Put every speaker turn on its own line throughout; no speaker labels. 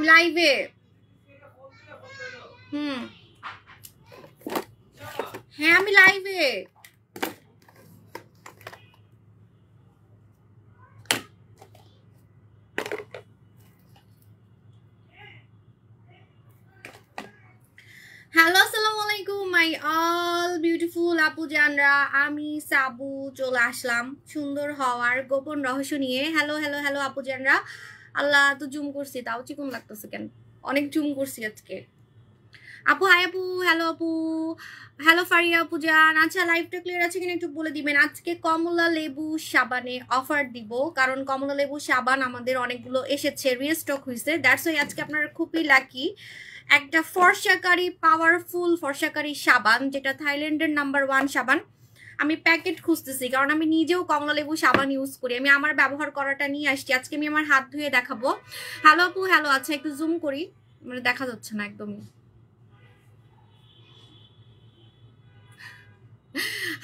আমি লাইভে। হ্যাঁ আমি লাইভে। হ্যালো আসসালামু আলাইকুম মাই অল বিউটিফুল আপু জানরা, আমি সাবু চলে আসলাম সুন্দর হওয়ার গোপন রহস্য নিয়ে। হ্যালো হ্যালো হ্যালো আপু জানরা। আল্লাহ তো জুম করছি, তাও চিকন লাগতেছে কেন? অনেক জুম করছি আজকে। আপু হাই আপু, হ্যালো আপু, হ্যালো ফারিয়া আপু জান। আচ্ছা লাইভটা ক্লিয়ার আছে কিনা একটু বলে দিবেন। আজকে কমলা লেবু সাবানে অফার দিব, কারণ কমলা লেবু সাবান আমাদের অনেকগুলো এসেছে, রিস্টক হয়েছে। দ্যাটস ওয়াই আজকে আপনারা খুবই লাকি। একটা ফর্সাকারি পাওয়ারফুল ফর্সাকারি সাবান, যেটা থাইল্যান্ডের নাম্বার 1 সাবান। আমি প্যাকেট খুঁজতেছি, কারণ আমি নিজেও কমলা লেবু সাবান ইউজ করি। আমি আমার ব্যবহার করাটা নিয়ে আসছি আজকে। আমি আমার হাত ধুয়ে দেখাবো। হ্যালো আপু, হ্যালো। আচ্ছা একটু জুম করি, মানে দেখা যাচ্ছে না একদমই।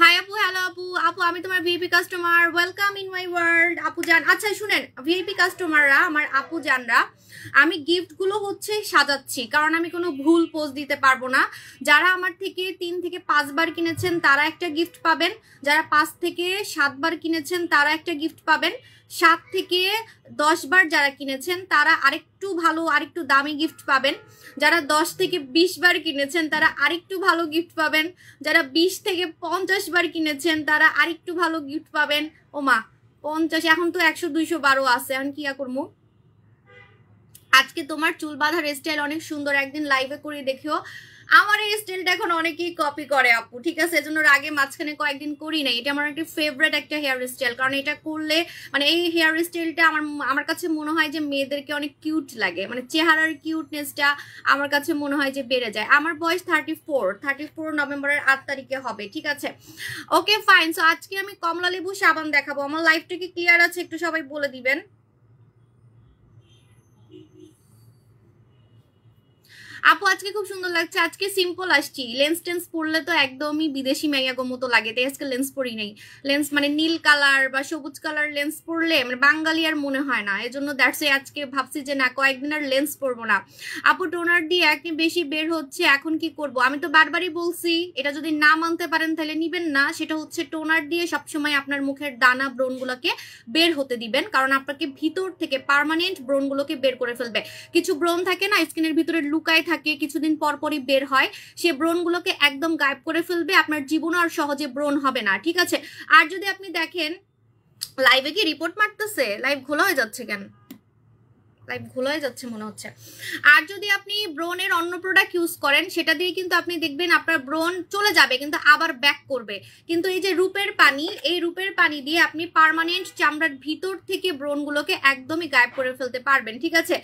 হাই আপু, হ্যালো আপু। আপু আমি তোমার VIP customer, welcome in my world আপু জান। আচ্ছা শুনেন ভিআইপি কাস্টমাররা, আমার আপু জানরা, আমি গিফটগুলো হচ্ছে সাজাচ্ছি, কারণ আমি কোনো ভুল পোস্ট দিতে পারবো না। যারা আমার থেকে 3 থেকে 5 বার কিনেছেন তারা একটা গিফট পাবেন, যারা 5 থেকে 7 বার কিনেছেন তারা একটা গিফট পাবেন, 7 থেকে 10 বার যারা কিনেছেন তারা আরেকটু ভালো আরেকটু দামি গিফট পাবেন, যারা 10 থেকে 20 বার কিনেছেন তারা আরেকটু ভালো গিফট পাবেন, যারা 20 থেকে 50 বার কিনেছেন তারা আরেকটু ভালো গিফট পাবেন। ও মা 50, এখন তো 100-200 বারও আছে, এখন কি করবো? আজকে তোমার চুল বাঁধার স্টাইল অনেক সুন্দর, একদিন লাইভে করে দেখিও। আমার এই স্টাইলটা এখন অনেকেই কপি করে আপু, ঠিক আছে? এজন্য আগে মাঝখানে কয়েকদিন করি নাই। এটা আমার একটা ফেভারিট একটা হেয়ার স্টাইল, কারণ এটা করলে মানে এই হেয়ার স্টাইলটা আমার কাছে মনে হয় যে মেয়েদেরকে অনেক কিউট লাগে, মানে চেহারার কিউটনেসটা আমার কাছে মনে হয় যে বেড়ে যায়। আমার বয়স 34 নভেম্বরের 8 তারিখে হবে, ঠিক আছে? Okay fine. সো আজকে আমি কমলা লেবু সাবান দেখাবো। আমার লাইফটা কি ক্লিয়ার আছে একটু সবাই বলে দিবেন। আপু আজকে খুব সুন্দর লাগছে, আজকে সিম্পল আসছি। লেন্স টেন্স পরলে তো একদমই বিদেশি মেয়াগো মতো লাগে, তাই আজকে লেন্স পরি নাই। লেন্স মানে নীল কালার বা সবুজ কালার লেন্স পরলে মানে বাঙালি আর মনে হয় না, এজন্য দ্যাটস আজকে ভাবছি যে না, কয়েকদিন আর লেন্স পরবো না। আপু টোনার দিয়ে একনি বেশি বের হচ্ছে, এখন কি করব? আমি তো বারবারই বলছি, এটা যদি না মানতে পারেন তাহলে নিবেন না। সেটা হচ্ছে টোনার দিয়ে সবসময় আপনার মুখের দানা ব্রণগুলোকে বের হতে দিবেন, কারণ আপনাকে ভিতর থেকে পার্মানেন্ট ব্রণগুলোকে বের করে ফেলবে। কিছু ব্রণ থাকে না স্কিনের ভিতরে লুকায় থাকে, কিছুদিন পরপরই বের হয়, সে ব্রণগুলোকে একদম গায়েব করে ফেলবে। আপনার জীবনে আর সহজে ব্রণ হবে না, ঠিক আছে? আর যদি আপনি দেখেন লাইভে কি রিপোর্ট মারতেছে, লাইভ খোলা হয়ে যাচ্ছে কেন? লাইভ খোলা হয়ে যাচ্ছে মনে হচ্ছে। আর যদি আপনি ব্রোনের অন্য প্রোডাক্ট ইউজ করেন সেটা দিয়ে কিন্তু আপনি দেখবেন আপনার ব্রণ চলে যাবে কিন্তু আবার ব্যাক করবে। কিন্তু এই যে রূপের পানি, এই রূপের পানি দিয়ে আপনি পার্মানেন্ট চামড়ার ভিতর থেকে ব্রণগুলোকে একদমই গায়েব করে ফেলতে পারবেন, ঠিক আছে?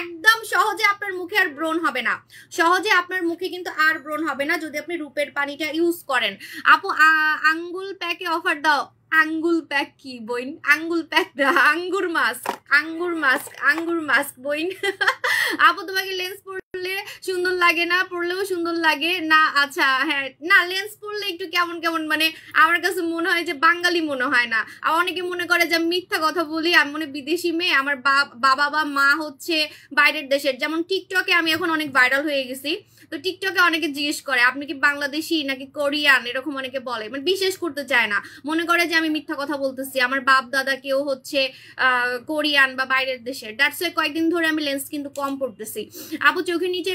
একদম সহজে আপনার মুখে আর ব্রণ হবে না, সহজে আপনার মুখে কিন্তু আর ব্রণ হবে না যদি আপনি রূপের পানিটা ইউজ করেন। আপু আঙ্গুল প্যাকে অফার দাও। আঙ্গুল প্যাক কি বইন? আঙ্গুল প্যাক না, আঙ্গুর মাস্ক, আঙ্গুর মাস্ক, আঙ্গুর মাস্ক বইন। আপু তোমাকে লেন্স পরলে সুন্দর লাগে না? পরলেও সুন্দর লাগে না। আচ্ছা হ্যাঁ, না লেন্স পরলে একটু কেমন কেমন মানে আমার কাছে মনে হয় যে বাঙালি মনে হয় না। আর অনেকে মনে করে যে মিথ্যা কথা বলি, আমি মনে বিদেশি মেয়ে, আমার বাবা বা মা হচ্ছে বাইরের দেশের। যেমন টিকটকে আমি এখন অনেক ভাইরাল হয়ে গেছি, তো টিকটকে অনেকে জিজ্ঞেস করে আপনি কি বাংলাদেশি নাকি কোরিয়ান, এরকম অনেকে বলে, মানে বিশেষ করতে চায় না, মনে করে যে আমি মিথ্যা কথা বলতেছি। আমার বাপ দাদা কেউ হচ্ছে কোরিয়ান বা বাইরের দেশের। দ্যাটস ওয়াই কয়েকদিন ধরে আমি লেন্স কিন্তু কম পড়তেছি। আপু চোখের নিচে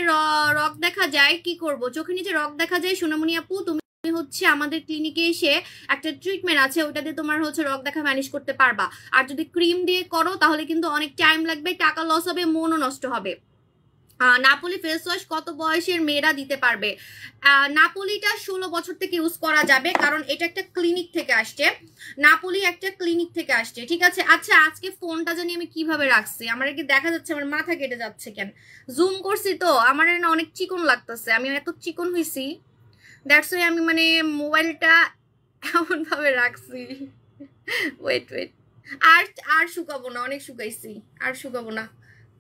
রক দেখা যায়, কি করব? চোখের নিচে রক দেখা যায় সোনামণি আপু, তুমি হচ্ছে আমাদের ক্লিনিকে এসে একটা ট্রিটমেন্ট আছে, ওটা দিয়ে তোমার হচ্ছে রক দেখা ম্যানেজ করতে পারবা। আর যদি ক্রিম দিয়ে করো তাহলে কিন্তু অনেক টাইম লাগবে, টাকা লস হবে, মনও নষ্ট হবে। নাপোলি ফেস ওয়াশ কত বয়সের মেয়েরা দিতে পারবে? নাপোলিটা 16 বছর থেকে ইউজ করা যাবে, কারণ এটা একটা ক্লিনিক থেকে আসছে। নাপোলি একটা ক্লিনিক থেকে আসছে, ঠিক আছে? আচ্ছা আজকে ফোনটা জানি আমি কিভাবে রাখছি, আমার কি দেখা যাচ্ছে? আমার মাথা কেটে যাচ্ছে কেন? জুম করছি তো আমার না অনেক চিকন লাগতেছে, আমি এত চিকন হয়েছি, দ্যাটস ওয়াই আমি মানে মোবাইলটা এমন ভাবে রাখছি। ওয়েট ওয়েট, আর আর শুকাবো না, অনেক শুকাইছি, আর শুকাবো না।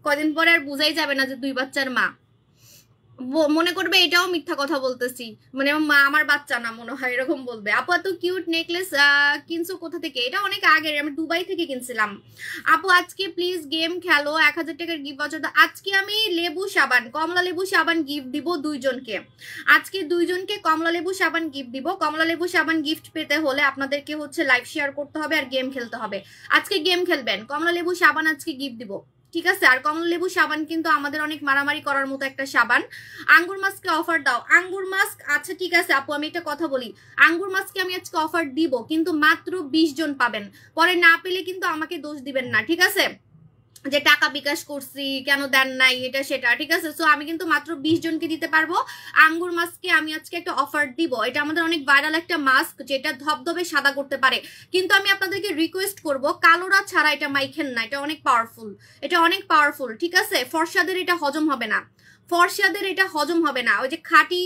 কদিন পরে আর বুঝাই যাবে না যে 2 বাচ্চার মা। মনে করবে এটাও মিথ্যা কথা বলতেছি, মানে আমার বাচ্চা না মনে হয়, এরকম বলবে। আপু এত কিউট নেকলেস কিনছো কোথা থেকে? এটা অনেক আগের, আমি দুবাই থেকে কিনছিলাম। আপু আজকে প্লিজ গেম খেলো, 1000 টাকার গিফট বছর। আজকে আমি লেবু সাবান, কমলা লেবু সাবান গিফট দিব দুইজনকে। আজকে দুইজনকে কমলা লেবু সাবান গিফট দিব। কমলা লেবু সাবান গিফট পেতে হলে আপনাদেরকে হচ্ছে লাইভ শেয়ার করতে হবে আর গেম খেলতে হবে। আজকে গেম খেলবেন, কমলা লেবু সাবান আজকে গিফট দিব, ঠিক আছে? আর কমলা লেবু সাবান কিন্তু আমাদের অনেক মারামারি করার মতো একটা সাবান। আঙ্গুর মাস্ককে অফার দাও। আঙ্গুর মাস্ক, আচ্ছা ঠিক আছে আপু, আমি একটা কথা বলি, আঙ্গুর মাস্ককে আমি আজকে অফার দিব, কিন্তু মাত্র 20 জন পাবেন। পরে না পেলে কিন্তু আমাকে দোষ দিবেন না, ঠিক আছে? যে টাকা বিকাশ করছি কেন দেন নাই, এটা সেটা, ঠিক আছে? সো আমি কিন্তু মাত্র 20 জনকে দিতে পারবো। আঙ্গুর মাস্ককে আমি আজকে একটা অফার দিব। এটা আমাদের অনেক ভাইরাল একটা মাস্ক, যেটা ধবধবে সাদা করতে পারে। কিন্তু আমি আপনাদেরকে রিকোয়েস্ট করব, কালোরা ছাড়া এটা মাইখেন না, এটা অনেক পাওয়ারফুল, এটা অনেক পাওয়ারফুল, ঠিক আছে? ফর্সাদের এটা হজম হবে না, ফর্সাদের এটা হজম হবে না। ওই যে খাঁটি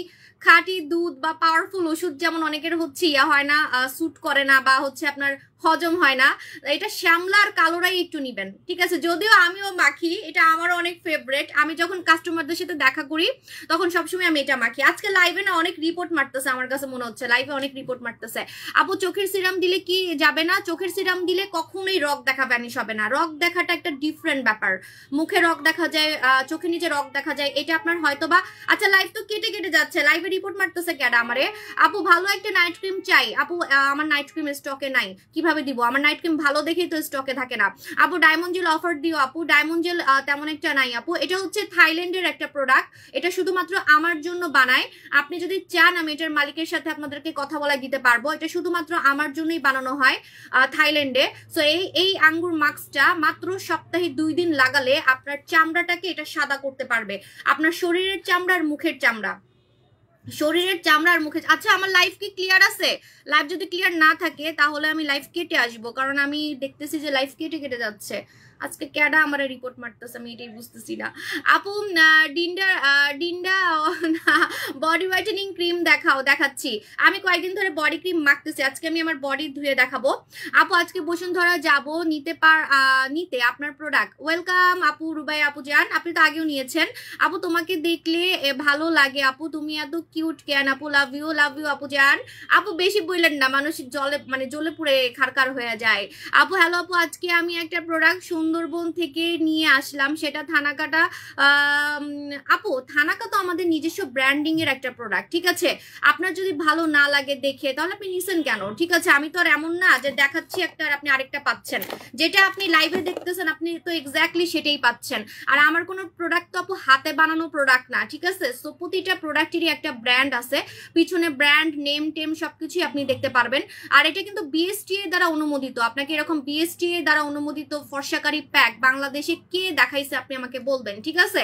খাঁটি দুধ বা পাওয়ারফুল ওষুধ যেমন অনেকের হচ্ছে ইয়া হয় না, স্যুট করে না, বা হচ্ছে আপনার হজম হয় না, এটা শ্যামলা আর কালোরাই একটু নিবেন, ঠিক আছে? যদিও আমিও মাখি, এটা আমার অনেক ফেভারিট। আমি যখন কাস্টমারদের সাথে দেখা করি তখন সবসময় আমি এটা মাখি। আজকে লাইভে না অনেক রিপোর্ট মারতেছে, আমার কাছে মনে হচ্ছে লাইভে অনেক রিপোর্ট মারতেছে। আপু চোখের সিরাম দিলে কি যাবে না? চোখের সিরাম দিলে কখনোই রক দেখা ভ্যানিশ হবে না। রক দেখাটা একটা ডিফারেন্ট ব্যাপার। মুখে রক দেখা যায়, চোখের নিচে রক দেখা যায়, এটা আপনার হয়তো বা, আচ্ছা লাইভ তো কেটে কেটে যাচ্ছে, লাইভে রিপোর্ট মারতেছে কেডা আমারে? আপু ভালো একটা নাইট ক্রিম চাই। আপু আমার নাইট ক্রিম স্টকে নাই, কিভাবে দিব? আমার নাইট ক্রিম ভালো দেখেই তো স্টকে থাকে না। আপু ডায়মন্ড জেল অফার দিও। আপু ডায়মন্ড জেল তেমন একটা নাই আপু। এটা হচ্ছে থাইল্যান্ডের একটা প্রোডাক্ট, এটা শুধুমাত্র আমার জন্য বানায়। আপনি যদি চান আমি এটার মালিকের সাথে আপনাদেরকে কথা বলা দিতে পারবো। এটা শুধুমাত্র আমার জন্যই বানানো হয় থাইল্যান্ডে। সো এই আঙ্গুর মাস্কটা মাত্র সপ্তাহে 2 দিন লাগালে আপনার চামড়াটাকে এটা সাদা করতে পারবে, আপনার শরীরের চামড়া আর মুখের চামড়া, শরীরের চামড়া আর মুখে। আচ্ছা আমার লাইফ কি ক্লিয়ার আছে? লাইফ যদি ক্লিয়ার না থাকে তাহলে আমি লাইফ কেটে আসবো, কারণ আমি দেখতেছি যে লাইফ কেটে কেটে যাচ্ছে। আজকে ক্যাডা আমার রিপোর্ট মারতেছে, আমি এটাই বুঝতেছি না। আপু Dinda Dinda body whitening cream দেখাও। দেখাচ্ছি, আমি কয়েকদিন ধরে বডি ক্রিম মাখতেছি, আজকে আমি আমার বডি ধুয়ে দেখাবো। আপু আজকে বসুন্ধরা যাব নিতে আপনার প্রোডাক্ট। ওয়েলকাম আপু, রুবাই আপু যান, আপনি তো আগেও নিয়েছেন। আপু তোমাকে দেখলে ভালো লাগে আপু, তুমি এত কিউট কেন আপু? লাভ ইউ আপু যান। আপু বেশি বললেন না, মানুষ জলে মানে জ্বলে পুড়ে খারকার হয়ে যায়। আপু হ্যালো আপু, আজকে আমি একটা প্রোডাক্ট সুন্দরবন থেকে নিয়ে আসলাম, সেটা থানাকাটা। আপু থানাকা তো আমাদের নিজস্ব ব্র্যান্ডিং এর একটা প্রোডাক্ট, ঠিক আছে? আপনার যদি ভালো না লাগে দেখে তাহলে আপনি নিছেন কেন, ঠিক আছে? আমি তো আর এমন না যে দেখাচ্ছি একটা আর আপনি আরেকটা পাচ্ছেন। যেটা আপনি লাইভে দেখতেছেন আপনি তো এক্স্যাক্টলি সেটাই পাচ্ছেন। আর আমার কোনো প্রোডাক্ট তো আপু হাতে বানানো প্রোডাক্ট না, ঠিক আছে? সো প্রতিটা প্রোডাক্টেরই একটা ব্র্যান্ড আছে, পিছনে ব্র্যান্ড নেম টেম সবকিছুই আপনি দেখতে পারবেন। আর এটা কিন্তু বিএসটিএ দ্বারা অনুমোদিত। আপনাকে এরকম বিএসটিএ দ্বারা অনুমোদিত ফর্সাকারী প্যাক বাংলাদেশে কে দেখাইছে আপনি আমাকে বলবেন, ঠিক আছে?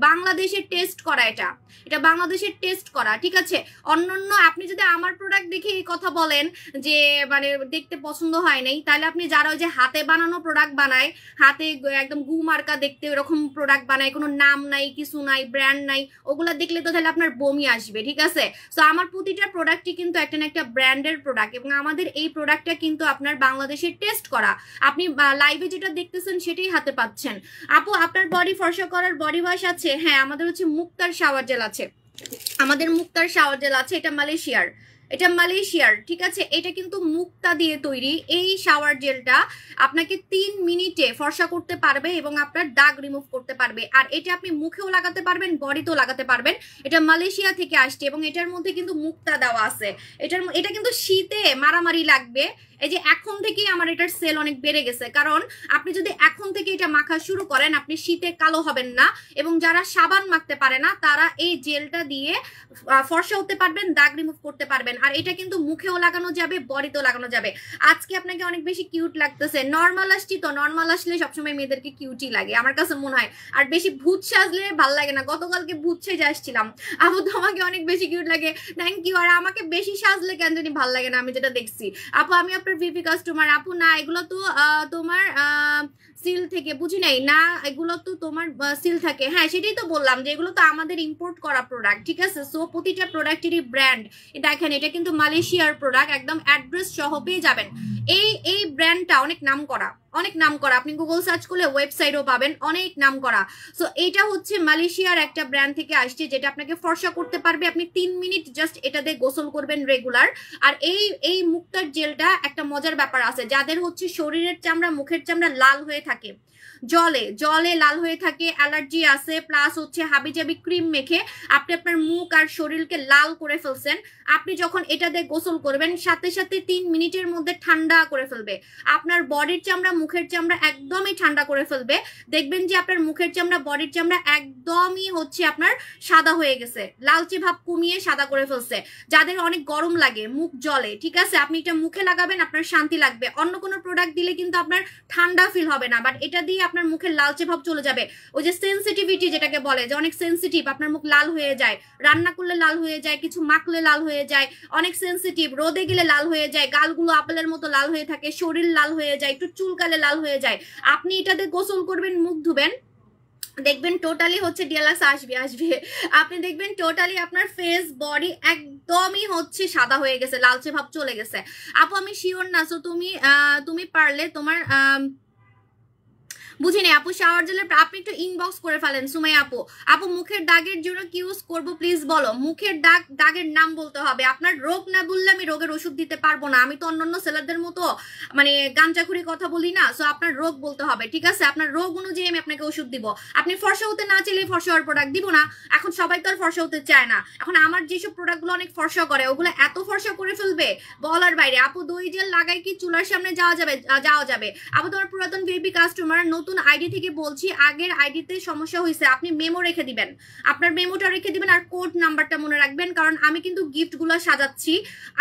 বাংলাদেশের টেস্ট করা, এটা বাংলাদেশের টেস্ট করা, ঠিক আছে? অন্যান্য আপনি যদি আমার প্রোডাক্ট দেখে এই কথা বলেন যে মানে দেখতে পছন্দ হয় নাই, তাহলে আপনি যারা ওই যে হাতে বানানো প্রোডাক্ট বানায়, হাতে একদম গু মার্কা দেখতে এরকম প্রোডাক্ট বানায়, কোনো নাম নাই, কিছু নাই, ব্র্যান্ড নাই, ওগুলা দেখলে তো তাহলে আপনার বমি আসবে, ঠিক আছে? সো আমার প্রতিটা প্রোডাক্টই কিন্তু একটা না একটা ব্র্যান্ডের প্রোডাক্ট, এবং আমাদের এই প্রোডাক্টটা কিন্তু আপনার বাংলাদেশের টেস্ট করা। আপনি লাইভে যেটা দেখতেছেন সেটাই হাতে পাচ্ছেন। আপু আপনার বডি ফর্সা করার বডি ওয়াশ আছে? হ্যাঁ আমাদের হচ্ছে মুক্তার শাওয়ার জেল আছে, আমাদের মুক্তার শাওয়ার জেল আছে, এটা মালয়েশিয়ার, ঠিক আছে? এটা কিন্তু মুক্তা দিয়ে তৈরি। এই শাওয়ার জেলটা আপনাকে 3 মিনিটে ফর্সা করতে পারবে এবং আপনার দাগ রিমুভ করতে পারবে। আর এটা আপনি মুখেও লাগাতে পারবেন, বডিতেও লাগাতে পারবেন। এটা মালয়েশিয়া থেকে আসছে এবং এটার মধ্যে কিন্তু মুক্তা দেওয়া আছে। এটা কিন্তু শীতে মারামারি লাগবে। এই যে এখন থেকেই আমার এটার সেল অনেক বেড়ে গেছে, কারণ আপনি যদি এখন থেকে এটা মাখা শুরু করেন আপনি শীতে কালো হবেন না, এবং যারা সাবান মাখতে পারে না তারা এই জেলটা দিয়ে ফর্সা হতে পারবেন, দাগ রিমুভ করতে পারবেন। আর এটা কিন্তু মুখেও লাগানো যাবে, বডিতেও লাগানো যাবে। আজকে আপনাকে অনেক বেশি কিউট লাগতেছে, নর্মাল আসছি তো, নর্মাল আসলে সবসময় মেয়েদেরকে কিউটই লাগে আমার কাছে মনে হয়, আর বেশি ভূত সাজলে ভাল লাগে না। গতকালকে ভূত সেজে আসছিলাম, আপু তোমাকে অনেক বেশি কিউট লাগে, থ্যাংক ইউ। আর আমাকে বেশি সাজলে কেন জানি ভাল লাগে না, আমি যেটা দেখছি। আপু আমি আপনার ভিপি কাস্টমার। আপু না এগুলো তো তোমার সিল থেকে, বুঝি নাই না, এগুলো তো তোমার সিল থাকে। হ্যাঁ সেটাই তো বললাম যে এগুলো তো আমাদের ইম্পোর্ট করা প্রোডাক্ট, ঠিক আছে? সো প্রতিটা প্রোডাক্টেরই ব্র্যান্ড। দেখেন এটা কিন্তু মালয়েশিয়ার প্রোডাক্ট, একদম অ্যাড্রেস সহ পেয়ে যাবেন। এই ব্র্যান্ডটা অনেক নাম করা, অনেক নাম করা, আপনি গুগল সার্চ করলে ওয়েবসাইটও পাবেন, অনেক নাম করা। সো এইটা হচ্ছে মালয়েশিয়ার একটা ব্র্যান্ড থেকে আসছে, যেটা আপনাকে ফর্সা করতে পারবে। আপনি 3 মিনিট জাস্ট এটাতে গোসল করবেন রেগুলার। আর এই মুক্তার জেলটা একটা মজার ব্যাপার আছে, যাদের হচ্ছে শরীরের চামড়া মুখের চামড়া লাল হয়ে থাকে, জলে জলে লাল হয়ে থাকে, অ্যালার্জি আছে, প্লাস হচ্ছে হাবিজাবি ক্রিম মেখে আপনি আপনার মুখ আর শরীরকে লাল করে ফেলছেন, আপনি যখন এটা দিয়ে গোসল করবেন সাথে সাথে 3 মিনিটের মধ্যে ঠান্ডা করে ফেলবে আপনার বডির চামড়া, মুখের চামড়া একদমই ঠান্ডা করে ফেলবে। দেখবেন যে আপনার মুখের চামড়া, বডির চামড়া একদমই হচ্ছে আপনার সাদা হয়ে গেছে, লালচে ভাব কমিয়ে সাদা করে ফেলছে। যাদের অনেক গরম লাগে, মুখ জ্বলে, ঠিক আছে, আপনি এটা মুখে লাগাবেন, আপনার শান্তি লাগবে। অন্য কোনো প্রোডাক্ট দিলে কিন্তু আপনার ঠান্ডা ফিল হবে না, বাট এটা দিয়ে আপনার মুখের লালচে ভাব চলে যাবে। ওই যে সেন্সিটিভিটি যেটাকে বলে, যে অনেক সেন্সিটিভ, আপনার মুখ লাল হয়ে যায়, রান্না করলে লাল হয়ে যায়, কিছু মাখলে লাল হয়ে যায়, অনেক সেন্সিটিভ, রোদে গেলে লাল হয়ে যায়, গালগুলো আপেলের মতো লাল হয়ে থাকে, শরীর লাল হয়ে যায়, একটু চুলকালে লাল হয়ে যায়। আপনি এটাতে গোসল করবেন, মুখ ধুবেন, দেখবেন টোটালি হচ্ছে ডিএলএক্স আসবে আসবে, আপনি দেখবেন টোটালি আপনার ফেস বডি একদমই হচ্ছে সাদা হয়ে গেছে, লালচে ভাব চলে গেছে। আপু আমি শিওর না, সো তুমি পারলে তোমার বুঝিনি আপু, শাওয়ার জেলের আপনি একটু ইনবক্স করে ফেলেন সুমাইয়া আপু। আপু মুখের দাগের জন্য কি ইউজ করবো প্লিজ বলো। মুখের দাগের নাম বলতে হবে, আপনার রোগ না বললে আমি রোগের ওষুধ দিতে পারবো না। আমি তো অন্যান্য সেলারদের মতো মানে গাঞ্জাখুরি কথা বলি না। সো আপনার রোগ বলতে হবে, ঠিক আছে, আপনার রোগ অনুযায়ী আমি আপনাকে ওষুধ দিব। আপনি ফর্সা হতে না চাইলে ফর্সা হওয়ার প্রোডাক্ট দিব না। এখন সবাই তো আর ফর্সা হতে চায় না। এখন আমার যেসব প্রোডাক্টগুলো অনেক ফর্সা করে, ওগুলো এত ফর্সা করে ফেলবে বলার বাইরে। আপু দই জেল লাগাই কি চুলার সামনে যাওয়া যাবে? আপু তোমার পুরাতন ভিপি কাস্টমার, নতুন আইডি থেকে বলছি, আগের আইডিতে সমস্যা হয়েছে, আপনি মেমো রেখে দিবেন, আপনার মেমোটা রেখে দিবেন আর কোড নাম্বারটা মনে রাখবেন, কারণ আমি কিন্তু গিফট গুলো সাজাচ্ছি।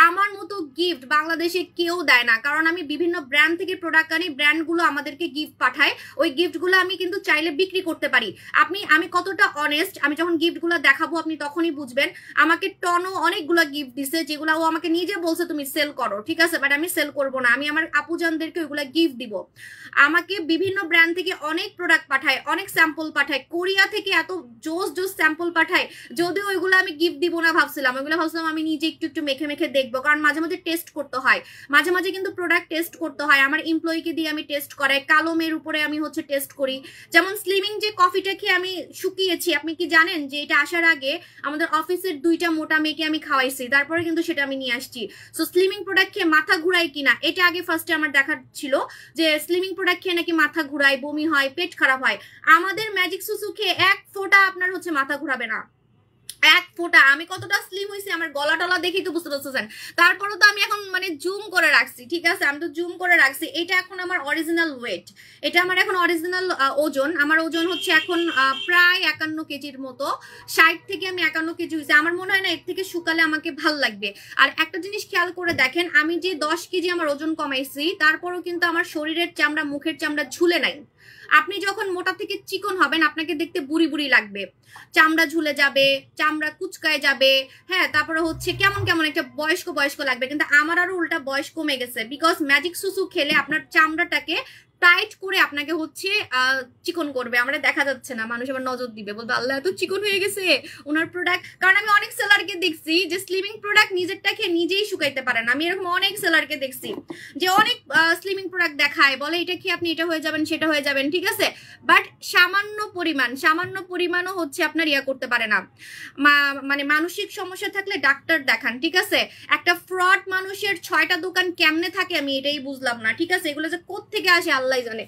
আমার মতো গিফট বাংলাদেশে কেউ দেয় না, কারণ আমি বিভিন্ন ব্র্যান্ড থেকে প্রোডাক্ট আনি, ব্র্যান্ডগুলো আমাদেরকে গিফট পাঠায়, ওই গিফটগুলো আমি কিন্তু চাইলে বিক্রি করতে পারি। আমি কতটা অনেস্ট, আমি যখন গিফটগুলো দেখাবো আপনি তখনই বুঝবেন। আমাকে টনও অনেকগুলো গিফট দিছে, যেগুলো ও আমাকে নিজে বলছে তুমি সেল করো, ঠিক আছে, বাট আমি সেল করবো না, আমি আমার আপুজানদেরকে ওইগুলা গিফট দিব। আমাকে বিভিন্ন ব্র্যান্ড থেকে অনেক প্রোডাক্ট পাঠায়, অনেক স্যাম্পল পাঠায়, কোরিয়া থেকে এত জোস স্যাম্পল পাঠায়। যদিও ওইগুলো আমি গিফট দিব না ভাবছিলাম, ওইগুলো ভাবছিলাম আমি নিজে একটু মেখে মেখে দেখবো, কারণ মাঝে মাঝে টেস্ট করতে হয়, মাঝে মাঝে কিন্তু প্রোডাক্ট টেস্ট করতে হয়। আমার এমপ্লয়িকে দিয়ে আমি টেস্ট করাই, কালো মেয়ের উপরে আমি হচ্ছে টেস্ট করি। যেমন স্লিমিং যে কফিটা খেয়ে আমি শুকিয়েছি, আপনি কি জানেন যে এটা আসার আগে আমাদের অফিসের 2টা মোটা মেয়েকে আমি খাওয়াইছি, তারপরে কিন্তু সেটা আমি নিয়ে আসছি। সো স্লিমিং প্রোডাক্ট খেয়ে মাথা ঘুরাই কিনা, এটা আগে ফার্স্টে আমার দেখার ছিল, যে স্লিমিং প্রোডাক্ট খেয়ে নাকি মাথা ঘুরায়, বমি হয়, পেট খারাপ হয়। আমাদের ম্যাজিক সুসু খেয়ে এক ফোঁটা আপনার হচ্ছে মাথা ঘুরাবে না, এক ফোঁটা। আমি কতটা স্লিম হয়েছি আমার গলা টলা দেখেই তো বুঝতে পারছেন। তারপরে তো আমি এখন মানে জুম করে রাখছি, ঠিক আছে, আমি তো জুম করে রাখছি। এটা এখন আমার অরিজিনাল ওয়েট, এটা আমার এখন অরিজিনাল ওজন। আমার ওজন হচ্ছে এখন প্রায় 51 কেজির মতো, 60 থেকে আমি 51 কেজি হয়েছে। আমার মনে হয় না এর থেকে শুকালে আমাকে ভাল লাগবে। আর একটা জিনিস খেয়াল করে দেখেন, আমি যে 10 কেজি আমার ওজন কমাইছি, তারপরও কিন্তু আমার শরীরের চামড়া, মুখের চামড়া ঝুলে নাই। আপনি যখন মোটা থেকে চিকন হবেন, আপনাকে দেখতে বুড়ি বুড়ি লাগবে, চামড়া ঝুলে যাবে, চামড়া কুচকায় যাবে, হ্যাঁ, তারপরে হচ্ছে কেমন কেমন একটা বয়স্ক লাগবে। কিন্তু আমার আরো উল্টা বয়স কমে গেছে, বিকজ ম্যাজিক সুসু খেলে আপনার চামড়াটাকে টাইট করে আপনাকে হচ্ছে চিকন করবে। আমরা দেখা যাচ্ছে না, মানুষ আবার নজর দিবে, বলবে আল্লাহ এত চিকন হয়ে গেছে ওনার প্রোডাক্ট। কারণ আমি অনেক সেলারকে দেখছি যে স্লিমিং প্রোডাক্ট নিজেরটাকে নিজেই শুকাইতে পারেন। আমি এরকম অনেক সেলারকে দেখছি যে অনেক স্লিমিং প্রোডাক্ট দেখায়, বলে এটা খেয়ে আপনি এটা হয়ে যাবেন, সেটা হয়ে যাবেন, ঠিক আছে, বাট সামান্য পরিমাণও হচ্ছে আপনার ইয়া করতে পারে না। মানে মানসিক সমস্যা থাকলে ডাক্তার দেখান, ঠিক আছে। একটা ফ্রড মানুষের 6টা দোকান কেমনে থাকে আমি এটাই বুঝলাম না, ঠিক আছে। এগুলো যে কোত্থেকে আসে আল্লাহ জানে।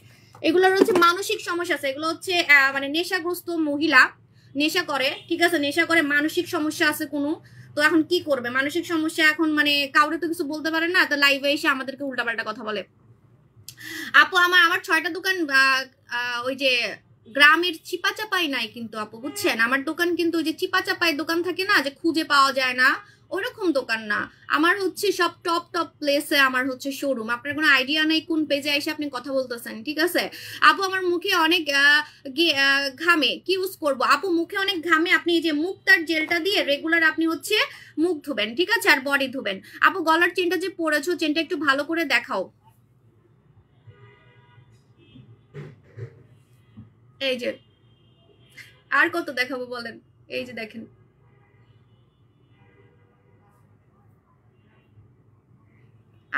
এগুলোর হচ্ছে মানসিক সমস্যা আছে, এগুলো হচ্ছে মানে নেশাগ্রস্ত মহিলা, নেশা করে, ঠিক আছে, নেশা করে, মানসিক সমস্যা আছে কোনো। তো এখন কি করবে, মানসিক সমস্যা এখন মানে কাউরে তো কিছু বলতে পারে না, তো লাইভে এসে আমাদেরকে উল্টাপাল্টা কথা বলে। আপু আমার 6টা দোকান ওই যে গ্রামের চিপা চাপাই নাই কিন্তু আপু, বুঝছেন, আমার দোকান কিন্তু ওই যে চিপা চাপাই দোকান থাকে না, যে খুঁজে পাওয়া যায় না, ওইরকম দোকান না। আমার হচ্ছে সব টপ প্লেসে আমার হচ্ছে শোরুম। আপনার কোনো আইডিয়া নেই কোন পেজে এসে আপনি কথা বলতেছেন, ঠিক আছে। আপু আমার মুখে অনেক ঘামে, কি ইউজ করবো? আপু মুখে অনেক ঘামে, আপনি এই যে মুক্তার জেলটা দিয়ে রেগুলার আপনি হচ্ছে মুখ ধুবেন, ঠিক আছে, আর বডি ধুবেন। আপু গলার চেনটা যে পরেছো, চেনটা একটু ভালো করে দেখাও। এই যে, আর কত দেখাবো বলেন, এই যে দেখেন,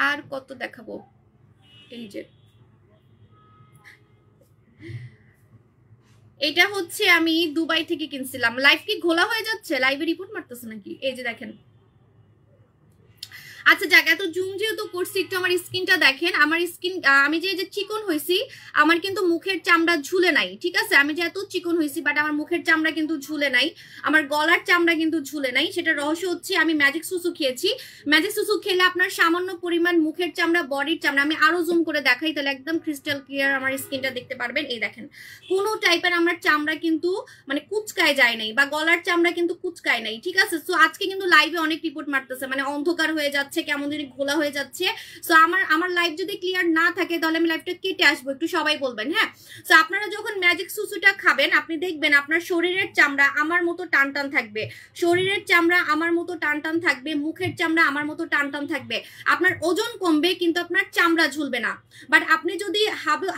আর কত দেখাবো, এই যে এটা হচ্ছে আমি দুবাই থেকে কিনছিলাম। লাইভ কি ঘোলা হয়ে যাচ্ছে? লাইভে রিপোর্ট মারতেছে নাকি? এই যে দেখেন। আচ্ছা যাক, এত জুম যেহেতু করছি একটু আমার স্কিনটা দেখেন। আমার স্কিন, আমি যে চিকন হয়েছি, আমার কিন্তু মুখের চামড়া ঝুলে নাই, ঠিক আছে? আমি যে এত চিকন হয়েছি বাট আমার মুখের চামড়া কিন্তু ঝুলে নাই, আমার গলার চামড়া কিন্তু ঝুলে নাই। সেটা রহস্য হচ্ছে আমি ম্যাজিক সুসু খেয়েছি। ম্যাজিক সুসু খেলে আপনার সামান্য পরিমাণ মুখের চামড়া, বডির চামড়া, আমি আরো জুম করে দেখাই তাহলে একদম ক্রিস্টাল ক্লিয়ার আমার স্কিনটা দেখতে পারবেন। এই দেখেন, কোনো টাইপের আমার চামড়া কিন্তু মানে কুচকায় যায় নাই, বা গলার চামড়া কিন্তু কুচকায় নাই, ঠিক আছে? সো আজকে কিন্তু লাইভে অনেক রিপোর্ট মারতেছে, মানে অন্ধকার হয়ে যাচ্ছে, কেমন যদি ঘোলা হয়ে যাচ্ছে। সো আমার লাইভ যদি ক্লিয়ার না থাকে তাহলে আমি লাইভটা কেটে আসবো, একটু সবাই বলবেন, হ্যাঁ? সো আপনারা যখন ম্যাজিক সুসুটা খাবেন আপনি দেখবেন আপনার শরীরের চামড়া আমার মতো টান টান থাকবে, শরীরের চামড়া আমার মতো টান টান থাকবে, মুখের চামড়া আমার মতো টান টান থাকবে। আপনার ওজন কমবে কিন্তু আপনার চামড়া ঝুলবে না। বাট আপনি যদি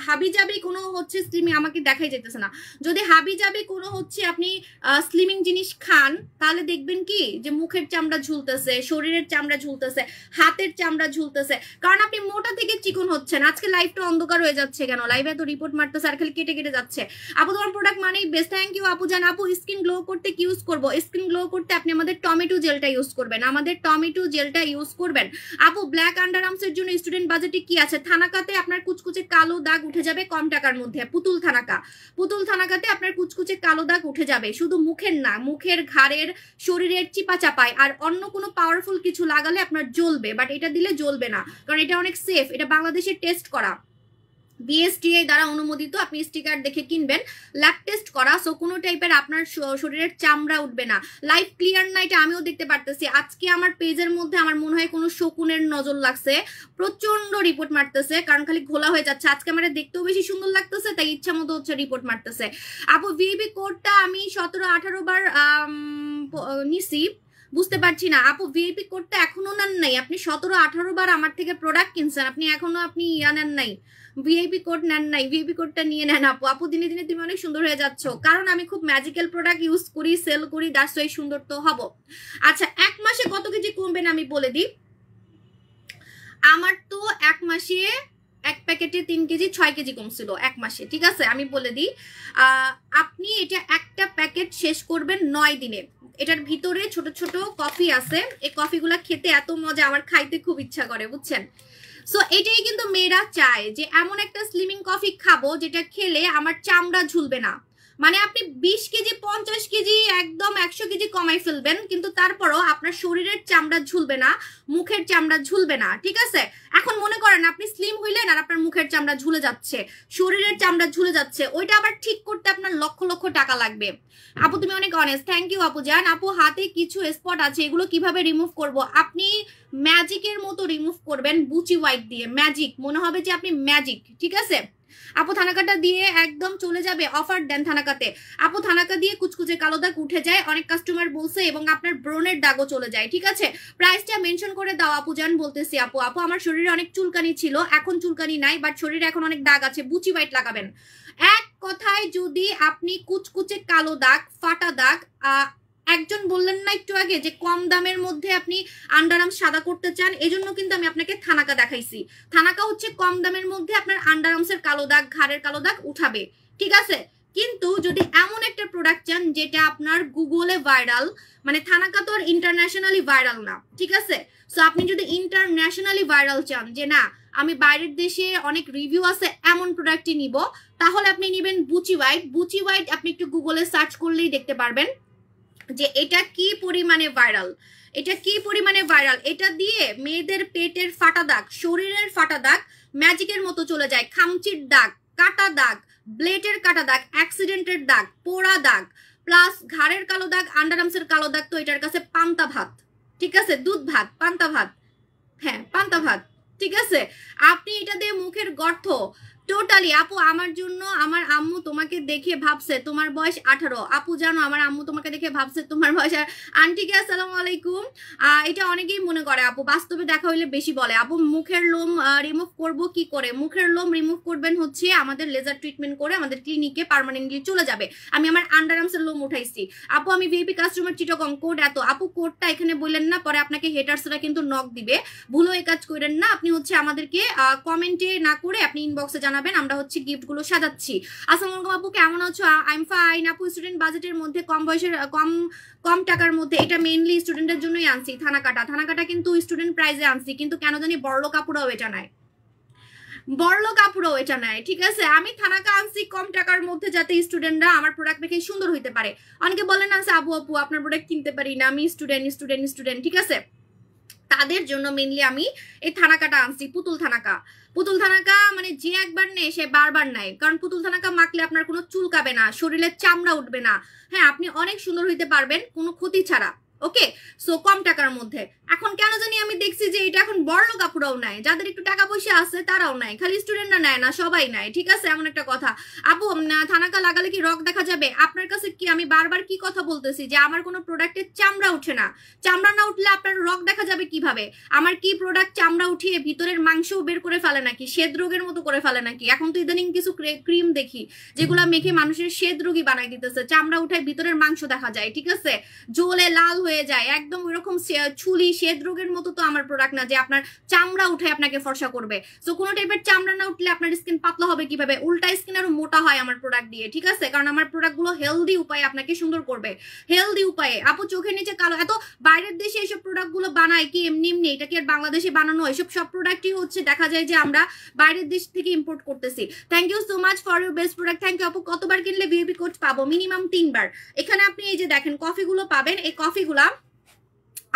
হাবি যাবি কোনো হচ্ছে স্লিমিং, আমাকে দেখাই যেতেছে না, যদি হাবি যাবি কোনো হচ্ছে আপনি স্লিমিং জিনিস খান তাহলে দেখবেন কি যে মুখের চামড়া ঝুলতেছে, শরীরের চামড়া ঝুলতেছে, হাতের চামড়া ঝুলতেছে, কারণ আপনি মোটা থেকে চিকন হচ্ছেন। আজকে লাইভটা অন্ধকার হয়ে যাচ্ছে কেন? লাইভে এত রিপোর্ট মারতেছে আর খালি কেটে কেটে যাচ্ছে। আপু তোমার প্রোডাক্ট মানেই বেস্ট, থ্যাংক ইউ আপু জান। আপু স্কিন গ্লো করতে কি ইউজ করবো? স্কিন গ্লো করতে আপনি আমাদের টমেটো জেলটা ইউজ করবেন, আমাদের টমেটো জেলটা ইউজ করবেন। আপু ব্ল্যাক আন্ডার আর্মসের জন্য স্টুডেন্ট বাজেটে কি আছে? থানাকাতে আপনার কুচকুচে কালো দাগ উঠে যাবে কম টাকার মধ্যে। পুতুল থানাকাতে আপনার কুচকুচে কালো দাগ উঠে যাবে, শুধু মুখের না, মুখের, ঘাড়ের, শরীরের চিপা চাপায়। আর অন্য কোনো পাওয়ারফুল কিছু লাগালে আপনার জ্বলবে, বাট এটা দিলে জ্বলবে না, কারণ এটা অনেক সেফ, এটা বাংলাদেশে টেস্ট করা, বিএসটিআই দ্বারা অনুমোদিত। আপনি স্টিকার দেখে কিনবেন, ল্যাব টেস্ট করা। সো কোনো টাইপের আপনার শরীরের চামড়া উঠবে না। লাইভ ক্লিয়ার না এটা আমিও দেখতে পারতেছি। আজকে আমার পেজের মধ্যে আমার মনে হয় কোনো শকুনের নজর লাগছে, প্রচন্ড রিপোর্ট মারতেছে, কারণ খালি ঘোলা হয়ে যাচ্ছে। আজকে আমার দেখতেও বেশি সুন্দর লাগতেছে, তাই ইচ্ছা মতো হচ্ছে রিপোর্ট মারতেছে। আপু ভিবি কোডটা আমি 17-18 বার নিছি, বুঝতে পারছি না আপু। ভিআইপি কোডটা এখনো নেন নাই? আপনি 17-18 বার আমার থেকে প্রোডাক্ট কিনছেন, আপনি এখনো আপনি নেন নাই, ভিআইপি কোড নেন নাই। ভিআইপি কোডটা নিয়ে নেন আপু। আপু দিনে দিনে তুমি অনেক সুন্দর হয়ে যাচ্ছ, কারণ আমি খুব ম্যাজিক্যাল প্রোডাক্ট ইউজ করি, সেল করি, দ্যাটস ওয়াই সুন্দর তো হব। আচ্ছা, এক মাসে কত কেজি কমবেন আমি বলে দিই। আমার তো এক মাসে এক প্যাকেটে 3 কেজি 6 কেজি কমছিল এক মাসে, ঠিক আছে? আমি বলে দিই, আপনি এটা একটা প্যাকেট শেষ করবেন 9 দিনে। এটার ভিতরে ছোট ছোট কফি আছে, এই কফিগুলা খেতে এত মজা, আমার খাইতে খুব ইচ্ছা করে, বুঝছেন? সো এটাই কিন্তু মেয়েরা চায় যে এমন একটা স্লিমিং কফি খাবো যেটা খেলে আমার চামড়া ঝুলবে না। মানে আপনি 20 কেজি 50 কেজি একদম 100 কেজি কমাই ফেলবেন, কিন্তু তারপরও আপনার শরীরের চামড়া ঝুলবে না, মুখের চামড়া ঝুলবে না, ঠিক আছে? এখন মনে করেন আপনি স্লিম হইলেন আর আপনার মুখের চামড়া ঝুলে যাচ্ছে, শরীরের চামড়া ঝুলে যাচ্ছে, ওইটা আবার ঠিক করতে আপনার লক্ষ লক্ষ টাকা লাগবে। আপু তুমি অনেক অনেস্ট, থ্যাংক ইউ আপু জান। আপু হাতে কিছু স্পট আছে, এগুলো কিভাবে রিমুভ করব? আপনি ম্যাজিকের মতো রিমুভ করবেন, বুচি হোয়াইট দিয়ে। ম্যাজিক মনে হবে যে আপনি ম্যাজিক, ঠিক আছে? আপু থানাকাটা দিয়ে একদম চলে যাবে, অফার দেন থানাকাতে। আপু থানাকা দিয়ে কুচকুচে কালো দাগ উঠে যায়, অনেক কাস্টমার বলছে, এবং আপনার ব্রনের দাগও চলে যায়, ঠিক আছে? প্রাইসটা মেনশন করে দাও আপু জান, বলতেছি। আপু আমার শরীরে অনেক চুলকানি ছিল, এখন চুলকানি নাই, বাট শরীরে এখন অনেক দাগ আছে, বুচি হোয়াইট লাগাবেন। এক কথায় যদি আপনি কুচকুচে কালো দাগ, ফাটা দাগ, একজন বললেন না একটু আগে যে কম দামের মধ্যে আপনি আন্ডারআর্ম সাদা করতে চান, এজন্য কিন্তু আমি আপনাকে থানাকা দেখাইছি। থানাকা হচ্ছে কম দামের মধ্যে আপনার আন্ডারআর্মসের কালো দাগ, ঘাড়ের কালো দাগ উঠাবে, ঠিক আছে? কিন্তু যদি এমন একটা প্রোডাক্ট চান যেটা আপনার গুগলে ভাইরাল, মানে থানাকা তো আর ইন্টারন্যাশনালি ভাইরাল না, ঠিক আছে? সো আপনি যদি ইন্টারন্যাশনালি ভাইরাল চান, যে না আমি বাইরের দেশে অনেক রিভিউ আছে এমন প্রোডাক্টই নিব, তাহলে আপনি নেবেন বুচি হোয়াইট। বুচি হোয়াইট আপনি একটু গুগলে সার্চ করলেই দেখতে পারবেন যে এটা কি পরিমাণে ভাইরাল, এটা কি পরিমাণে ভাইরাল। এটা দিয়ে মেয়েদের পেটের ফাটা দাগ, শরীরের ফাটা দাগ ম্যাজিকের মতো চলে যায়, খামচির দাগ, কাটা দাগ, ব্লেডের কাটা দাগ, অ্যাক্সিডেন্টের দাগ, পোড়া দাগ, প্লাস ঘাড়ের কালো দাগ, আন্ডারআর্মসের কালো দাগ, তো এটার কাছে পান্তা ভাত, ঠিক আছে? দুধ ভাত, পান্তা ভাত, হ্যাঁ পান্তা ভাত, ঠিক আছে? আপনি এটা দিয়ে মুখের গর্ত টোটালি। আপু আমার জন্য আমার আম্মু তোমাকে দেখে ভাবছে তোমার বয়স 18। আপু জানো আমার আম্মু তোমাকে দেখে ভাবছে তোমার বয়স। আন্টিকে আসসালামু আলাইকুম। এটা অনেকেই মনে করে আপু, বাস্তবে দেখা হইলে বেশি বলে। আপু মুখের লোম রিমুভ করব কি করে? মুখের লোম রিমুভ করবেন হচ্ছে আমাদের লেজার ট্রিটমেন্ট করে আমাদের ক্লিনিকে পার্মানেন্টলি চলে যাবে। আমি আমার আন্ডারআর্মসের লোম উঠাইছি। আপু আমি ভিআইপি কাস্টমার, চিটাগং কোড এত। আপু কোডটা এখানে বললেন না, পরে আপনাকে হেটার্সরা কিন্তু নক দিবে, ভুলও এই কাজ করেন না। আপনি হচ্ছে আমাদেরকে কমেন্টে না করে আপনি ইনবক্সে জানাবেন জানাবেন, আমরা হচ্ছে গিফট গুলো সাজাচ্ছি। আসসালামু আলাইকুম আপু, কেমন আছো? আই এম ফাইন আপু। স্টুডেন্ট বাজেটের মধ্যে কম বয়সের কম টাকার মধ্যে, এটা মেইনলি স্টুডেন্টের জন্যই আনছি। থানাকাটা কিন্তু স্টুডেন্ট প্রাইজে আনছি, কিন্তু কেন জানি বড়লোক আপুরাও এটা নেয়, বড়লোক আপুরাও এটা নেয়। ঠিক আছে, আমি থানাকা আনছি কম টাকার মধ্যে, যাতে স্টুডেন্টরা আমার প্রোডাক্ট দেখে সুন্দর হইতে পারে। অনেকে বলেন আছে আপু আপু আপনার প্রোডাক্ট কিনতে পারি না, আমি স্টুডেন্ট। ঠিক আছে, তাদের জন্য মেনলি আমি এই থানাকাটা আনছি। পুতুল থানাকা মানে যে একবার নেয় সে বারবার নেয়, কারণ পুতুল থানাকা মাখলে আপনার কোনো চুলকাবে না, শরীরের চামড়া উঠবে না। হ্যাঁ, আপনি অনেক সুন্দর হইতে পারবেন কোনো ক্ষতি ছাড়া। ওকে, সো কম টাকার মধ্যে। এখন কেন জানি আমি দেখছি যে এটা এখন বড়লোক আপুরাও নেয়, যাদের একটু টাকা পয়সা আছে তারাও নেয়, খালি স্টুডেন্টরা নেয় না, সবাই নেয়। ঠিক আছে, এমন একটা কথা। আপু থানাকা লাগালে কি রক দেখা যাবে? আপনার কাছে কি আমি বারবার কি কথা বলতেছি যে আমার কোনো প্রোডাক্টের চামড়া উঠে না। চামড়া না উঠলে আপনার রক দেখা যাবে কিভাবে? আমার কি প্রোডাক্ট চামড়া উঠিয়ে ভিতরের মাংসও বের করে ফেলে নাকি, শ্বেত রোগের মতো করে ফেলে নাকি? এখন তো ইদানিং কিছু ক্রিম দেখি যেগুলা মেখে মানুষের শ্বেত রোগী বানাই দিতেছে, চামড়া উঠায় ভিতরের মাংস দেখা যায়। ঠিক আছে, জ্বলে লাল হয়ে যায় একদম ওইরকম ছুলি শ্বেত রোগের মতো তো আমার প্রোডাক্ট না যে আপনার চামড়া উঠে আপনাকে ফর্সা করবে। সো কোনো টাইপের চামড়া না উঠলে আপনার স্কিন পাতলা হবে কিভাবে? উল্টা স্কিন আরো মোটা হয় আমার প্রোডাক্ট দিয়ে। ঠিক আছে, কারণ আমার প্রোডাক্ট গুলো হেলদি উপায়ে আপনাকে সুন্দর করবে, হেলদি উপায়ে। আপু চোখের নিচে কালো, এত বাইরের দেশে এইসব প্রোডাক্ট গুলো বানায় কি এমনি এমনি? এটা কি আর বাংলাদেশে বানানো? এসব সব প্রোডাক্টই হচ্ছে দেখা যায় যে আমরা বাইরের দেশ থেকে ইম্পোর্ট করতেছি। Thank you so much for your best product. Thank you আপু। কতবার কিনলে ভিআইপি কোড পাবো? মিনিমাম 3 বার। এখানে আপনি এই যে দেখেন কফিগুলো পাবেন, এই কফিগুলা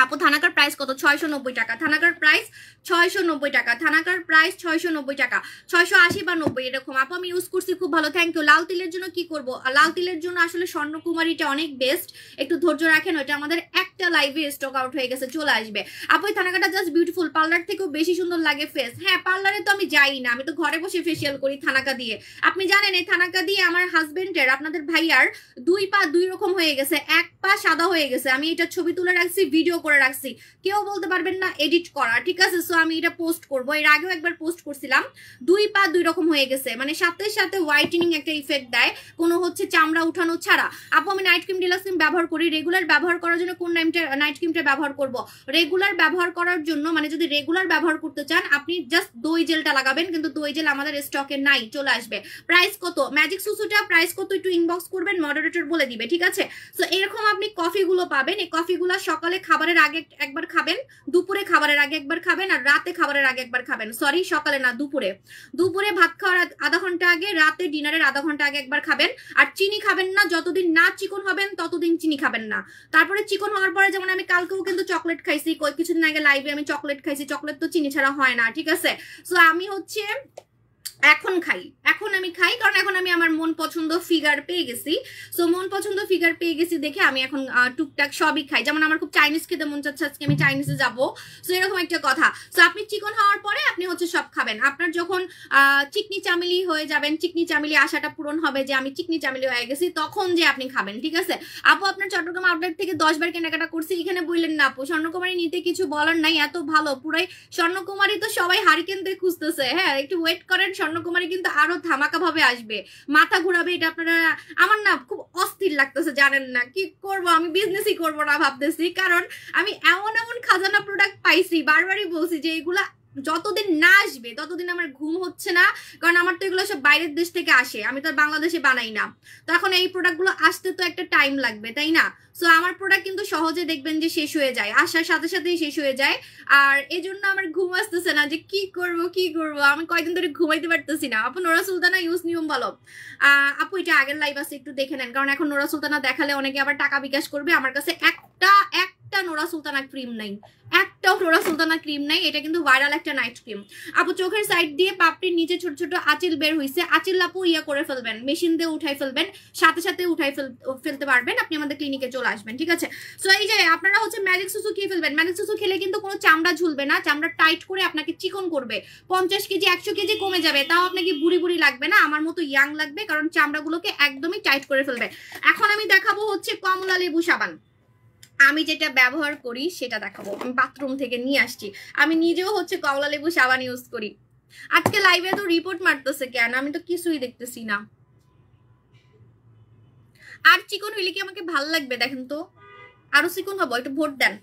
আপু থানাকার প্রাইস কত? 690 টাকা। থানাকার প্রাইস 690 টাকা। থানাকার প্রাইস 690 টাকা, 680 বা 90 এরকম। আপু আমি ইউজ করছি, খুব ভালো, থ্যাংক ইউ। লাল তিলের জন্য কি করব? লাল তিলের জন্য আসলে স্বর্ণকুমারীটা অনেক বেস্ট, একটু ধৈর্য রাখেন, ওইটা আমাদের একটা লাইভে স্টক আউট হয়ে গেছে, চলে আসবে। আপু এই থানাকাটা জাস্ট বিউটিফুল, পার্লার থেকেও বেশি সুন্দর লাগে ফেস। হ্যাঁ, পার্লারে তো আমি যাই না, আমি তো ঘরে বসে ফেসিয়াল করি থানাকা দিয়ে। আপনি জানেন এই থানাকা দিয়ে আমার হাজবেন্ডের, আপনাদের ভাইয়ার 2 পা 2 রকম হয়ে গেছে, 1 পা সাদা হয়ে গেছে। আমি এটা ছবি তুলে রাখছি, ভিডিও করে রাখছি, কেউ বলতে পারবেন না এডিট করা। ঠিক আছে, সো আমি এটা পোস্ট করব। এর আগেও একবার পোস্ট করছিলাম, 2 পা 2 রকম হয়ে গেছে, মানে সাথে সাথে হোয়াইটেনিং একটা ইফেক্ট দেয়, কোনো হচ্ছে চামড়া উঠানো ছাড়া। আপু আমি নাইট ক্রিম ডিলাক্স ক্রিম ব্যবহার করি, রেগুলার ব্যবহার করার জন্য কোন নাইট ক্রিমটা ব্যবহার করব? রেগুলার ব্যবহার করার জন্য মানে যদি রেগুলার ব্যবহার করতে চান আপনি জাস্ট দই জেলটা লাগাবেন, কিন্তু দই জেল আমাদের স্টকে নাই, চলে আসবে। প্রাইস কত? ম্যাজিক সুসুটা প্রাইস কত একটু ইনবক্স করবেন, মডারেটর বলে দিবে। ঠিক আছে, সো এরকম আপনি কফিগুলো পাবেন। এই কফিগুলো সকালে খাবারের আগে একবার খাবেন, দুপুরে খাবারের আগে একবার খাবেন, আর রাতে খাবারের আগে একবার খাবেন। সরি, সকালে না, দুপুরে ভাত খাওয়ার আধা ঘন্টা আগে, রাতে ডিনারের আধা ঘন্টা আগে একবার খাবেন। আর চিনি খাবেন না, যতদিন না চিকন হবেন ততদিন চিনি খাবেন না। তারপরে চিকন হওয়ার পরে, যেমন আমি কালকেও কিন্তু চকলেট খাইছি, কিছুদিন আগে লাইভে আমি চকলেট খাইছি, চকলেট তো চিনি ছাড়া হয় না। ঠিক আছে, সো আমি হচ্ছে এখন আমি খাই, কারণ এখন আমি আমার মন পছন্দ ফিগার পেয়ে গেছি। সো মন পছন্দ ফিগার পেয়ে গেছি দেখে আমি এখন টুকটাক সবই খাই। যেমন আমার খুব চাইনিজ খেতে মন চাচ্ছে, আজকে আমি চাইনিজে যাবো। সো এরকম একটা কথা। সো আপনি চিকন হওয়ার পরে আপনি হচ্ছে সব খাবেন। আপনার যখন চিকনি চামেলি হয়ে যাবেন, চিকনি চামেলি আশাটা পূরণ হবে যে আমি চিকনি চামেলি হয়ে গেছি, তখন যে আপনি খাবেন। ঠিক আছে আপু, আপনার চট্টগ্রাম আউটলেট থেকে 10 বার কেনাকাটা করছি, এখানে বললেন না আপু স্বর্ণকুমারী নিতে কিছু বলার নাই, এত ভালো পুরাই স্বর্ণকুমারী তো সবাই হারিকেন দিয়ে খুঁজতেছে। হ্যাঁ, একটু ওয়েট করেন, স্বর্ণকুমারী কিন্তু আরো ধামাকা ভাবে আসবে, মাথা ঘুরাবে। এটা আপনারা, আমার না খুব অস্থির লাগতেছে, জানেন না কি করব, আমি বিজনেসই করব না ভাবতেছি, কারণ আমি এমন এমন খাজানা প্রোডাক্ট পাইছি, বারবারই বলছি যে এগুলা যতদিন না আসবে ততদিন আমার ঘুম হচ্ছে না, কারণ আমার তো এগুলো সব বাইরের দেশ থেকে আসে, আমি তো বাংলাদেশে বানাই না। তো এখন এই প্রোডাক্টগুলো আসতে তো একটা টাইম লাগবে, তাই না? সো আমার প্রোডাক্ট কিন্তু সহজে দেখবেন যে শেষ হয়ে যায়, আসার সাথে সাথেই শেষ হয়ে যায়। আর এই জন্য আমার ঘুম আসতেছে না যে কি করব, আমি কয়দিন ধরে ঘুমাইতে পারতেছি না। আপু নোরা সুলতানা ইউজ নিয়ম বলো। আপু এটা আগের লাইভ আছে, একটু দেখে নেন, কারণ এখন নোরা সুলতানা দেখালে অনেকে আবার টাকা বিকাশ করবে। আমার কাছে একটা নোরা সুলতানা ক্রিম নাই, একটাও নোরা সুলতানা ক্রিম নাই। এটা কিন্তু ভাইরাল একটা নাইট ক্রিম। আপু চোখের সাইড দিয়ে পাপড়ির নিচে ছোট ছোট আঁচিল বের হইছে, আঁচিল আপু ইয়া করে ফেলবেন, মেশিন দিয়ে উঠাই ফেলবেন, সাথে সাথে উঠাই ফেলতে পারবেন, আপনি আমাদের ক্লিনিকে চলে আসবেন। ঠিক আছে, সো এই যে আপনারা হচ্ছে ম্যাজিক সুসু খেয়ে ফেলবেন। ম্যাজিক সুসু খেলে কিন্তু কোনো চামড়া ঝুলবে না, চামড়া টাইট করে আপনাকে চিকন করবে, 50 কেজি 100 কেজি কমে যাবে, তাও আপনাকে বুড়ি লাগবে না, আমার মতো ইয়াং লাগবে, কারণ চামড়াগুলোকে একদমই টাইট করে ফেলবে। এখন আমি দেখাবো হচ্ছে কমলা লেবু সাবান, আমি যেটা ব্যবহার করি সেটা দেখাবো। আমি বাথরুম থেকে নিয়ে আসছি, আমি নিজেও হচ্ছে কমলা লেবু সাবান ইউজ করি। আজকে লাইভে তো রিপোর্ট মারতেছে কেন? আমি তো কিছুই দেখতেছি না। আর চিকন হইলে কি আমাকে ভাল লাগবে? দেখেন তো, আরো চিকন হবো, একটু ভোট দেন।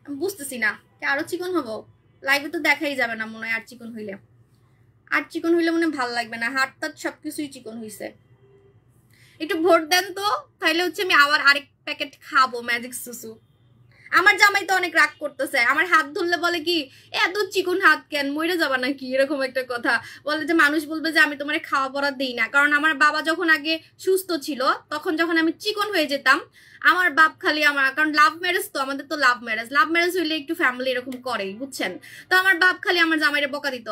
আমি বুঝতেছি না আরো চিকন হবো, লাইভে তো দেখাই যাবে না মনে হয় আর চিকন হইলে। আর চিকন হইলে মনে ভাল লাগবে না, হাত টাত সবকিছুই চিকন হইছে। একটু ভোট দেন তো, তাইলে হচ্ছে আমি আবার আরেক প্যাকেট খাবো ম্যাজিক সুসু। আমার জামাই তো অনেক রাগ করতেছে, আমার হাত ধরলে বলে কি এত চিকন হাত কেন, মরে যাবা নাকি, এরকম একটা কথা বলে, যে মানুষ বলবে যে আমি তোমার খাওয়া পড়া দিই না। কারণ আমার বাবা যখন আগে সুস্থ ছিল, তখন যখন আমি চিকন হয়ে যেতাম, আমার বাপ খালি আমার, কারণ লাভ ম্যারেজ তো, আমাদের তো লাভ ম্যারেজ হইলে একটু ফ্যামিলি এরকম করেই, বুঝছেন। তো আমার বাপ খালি আমার জামাইরে বকা দিত।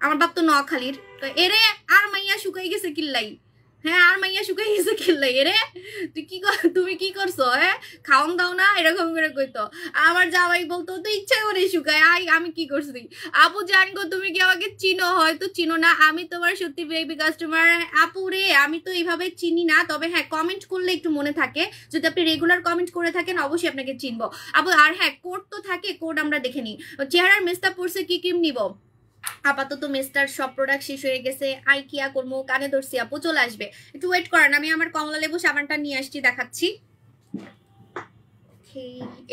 আমার বাপ তো নোয়াখালীর, তো এরে আর মাইয়া শুকাই গেছে কিল্লাই, হ্যাঁ আর মাইয়া শুকাই গেছে কিল্লাই, এরে তুমি কি করছো, হ্যাঁ খাওন দাও না, এরকম করে কইতো। আমার জামাই বলতো তো ইচ্ছা করে শুকায়, আমি কি করছি। আপু জানগো তুমি কি আমাকে চিনো, হয়তো চিনো না, আমি তোমার সত্যি বেবি কাস্টমার। আপু রে আমি তো এইভাবে চিনি না, তবে হ্যাঁ কমেন্ট করলে একটু মনে থাকে, যদি আপনি রেগুলার কমেন্ট করে থাকেন অবশ্যই আপনাকে চিনবো আপু। আর হ্যাঁ কোড তো থাকে, কোড আমরা দেখে নিই। চেহারার মেস্তা পড়ছে কি ক্রিম নিব, আপাতত মেস্টার সব প্রোডাক্ট শেষ হয়ে গেছে, আইকিয়া করবো, কানে ধরছি, আপু চলে আসবে, একটু ওয়েট করেন, আমি আমার কমলা লেবু সাবানটা নিয়ে আসছি, দেখাচ্ছি।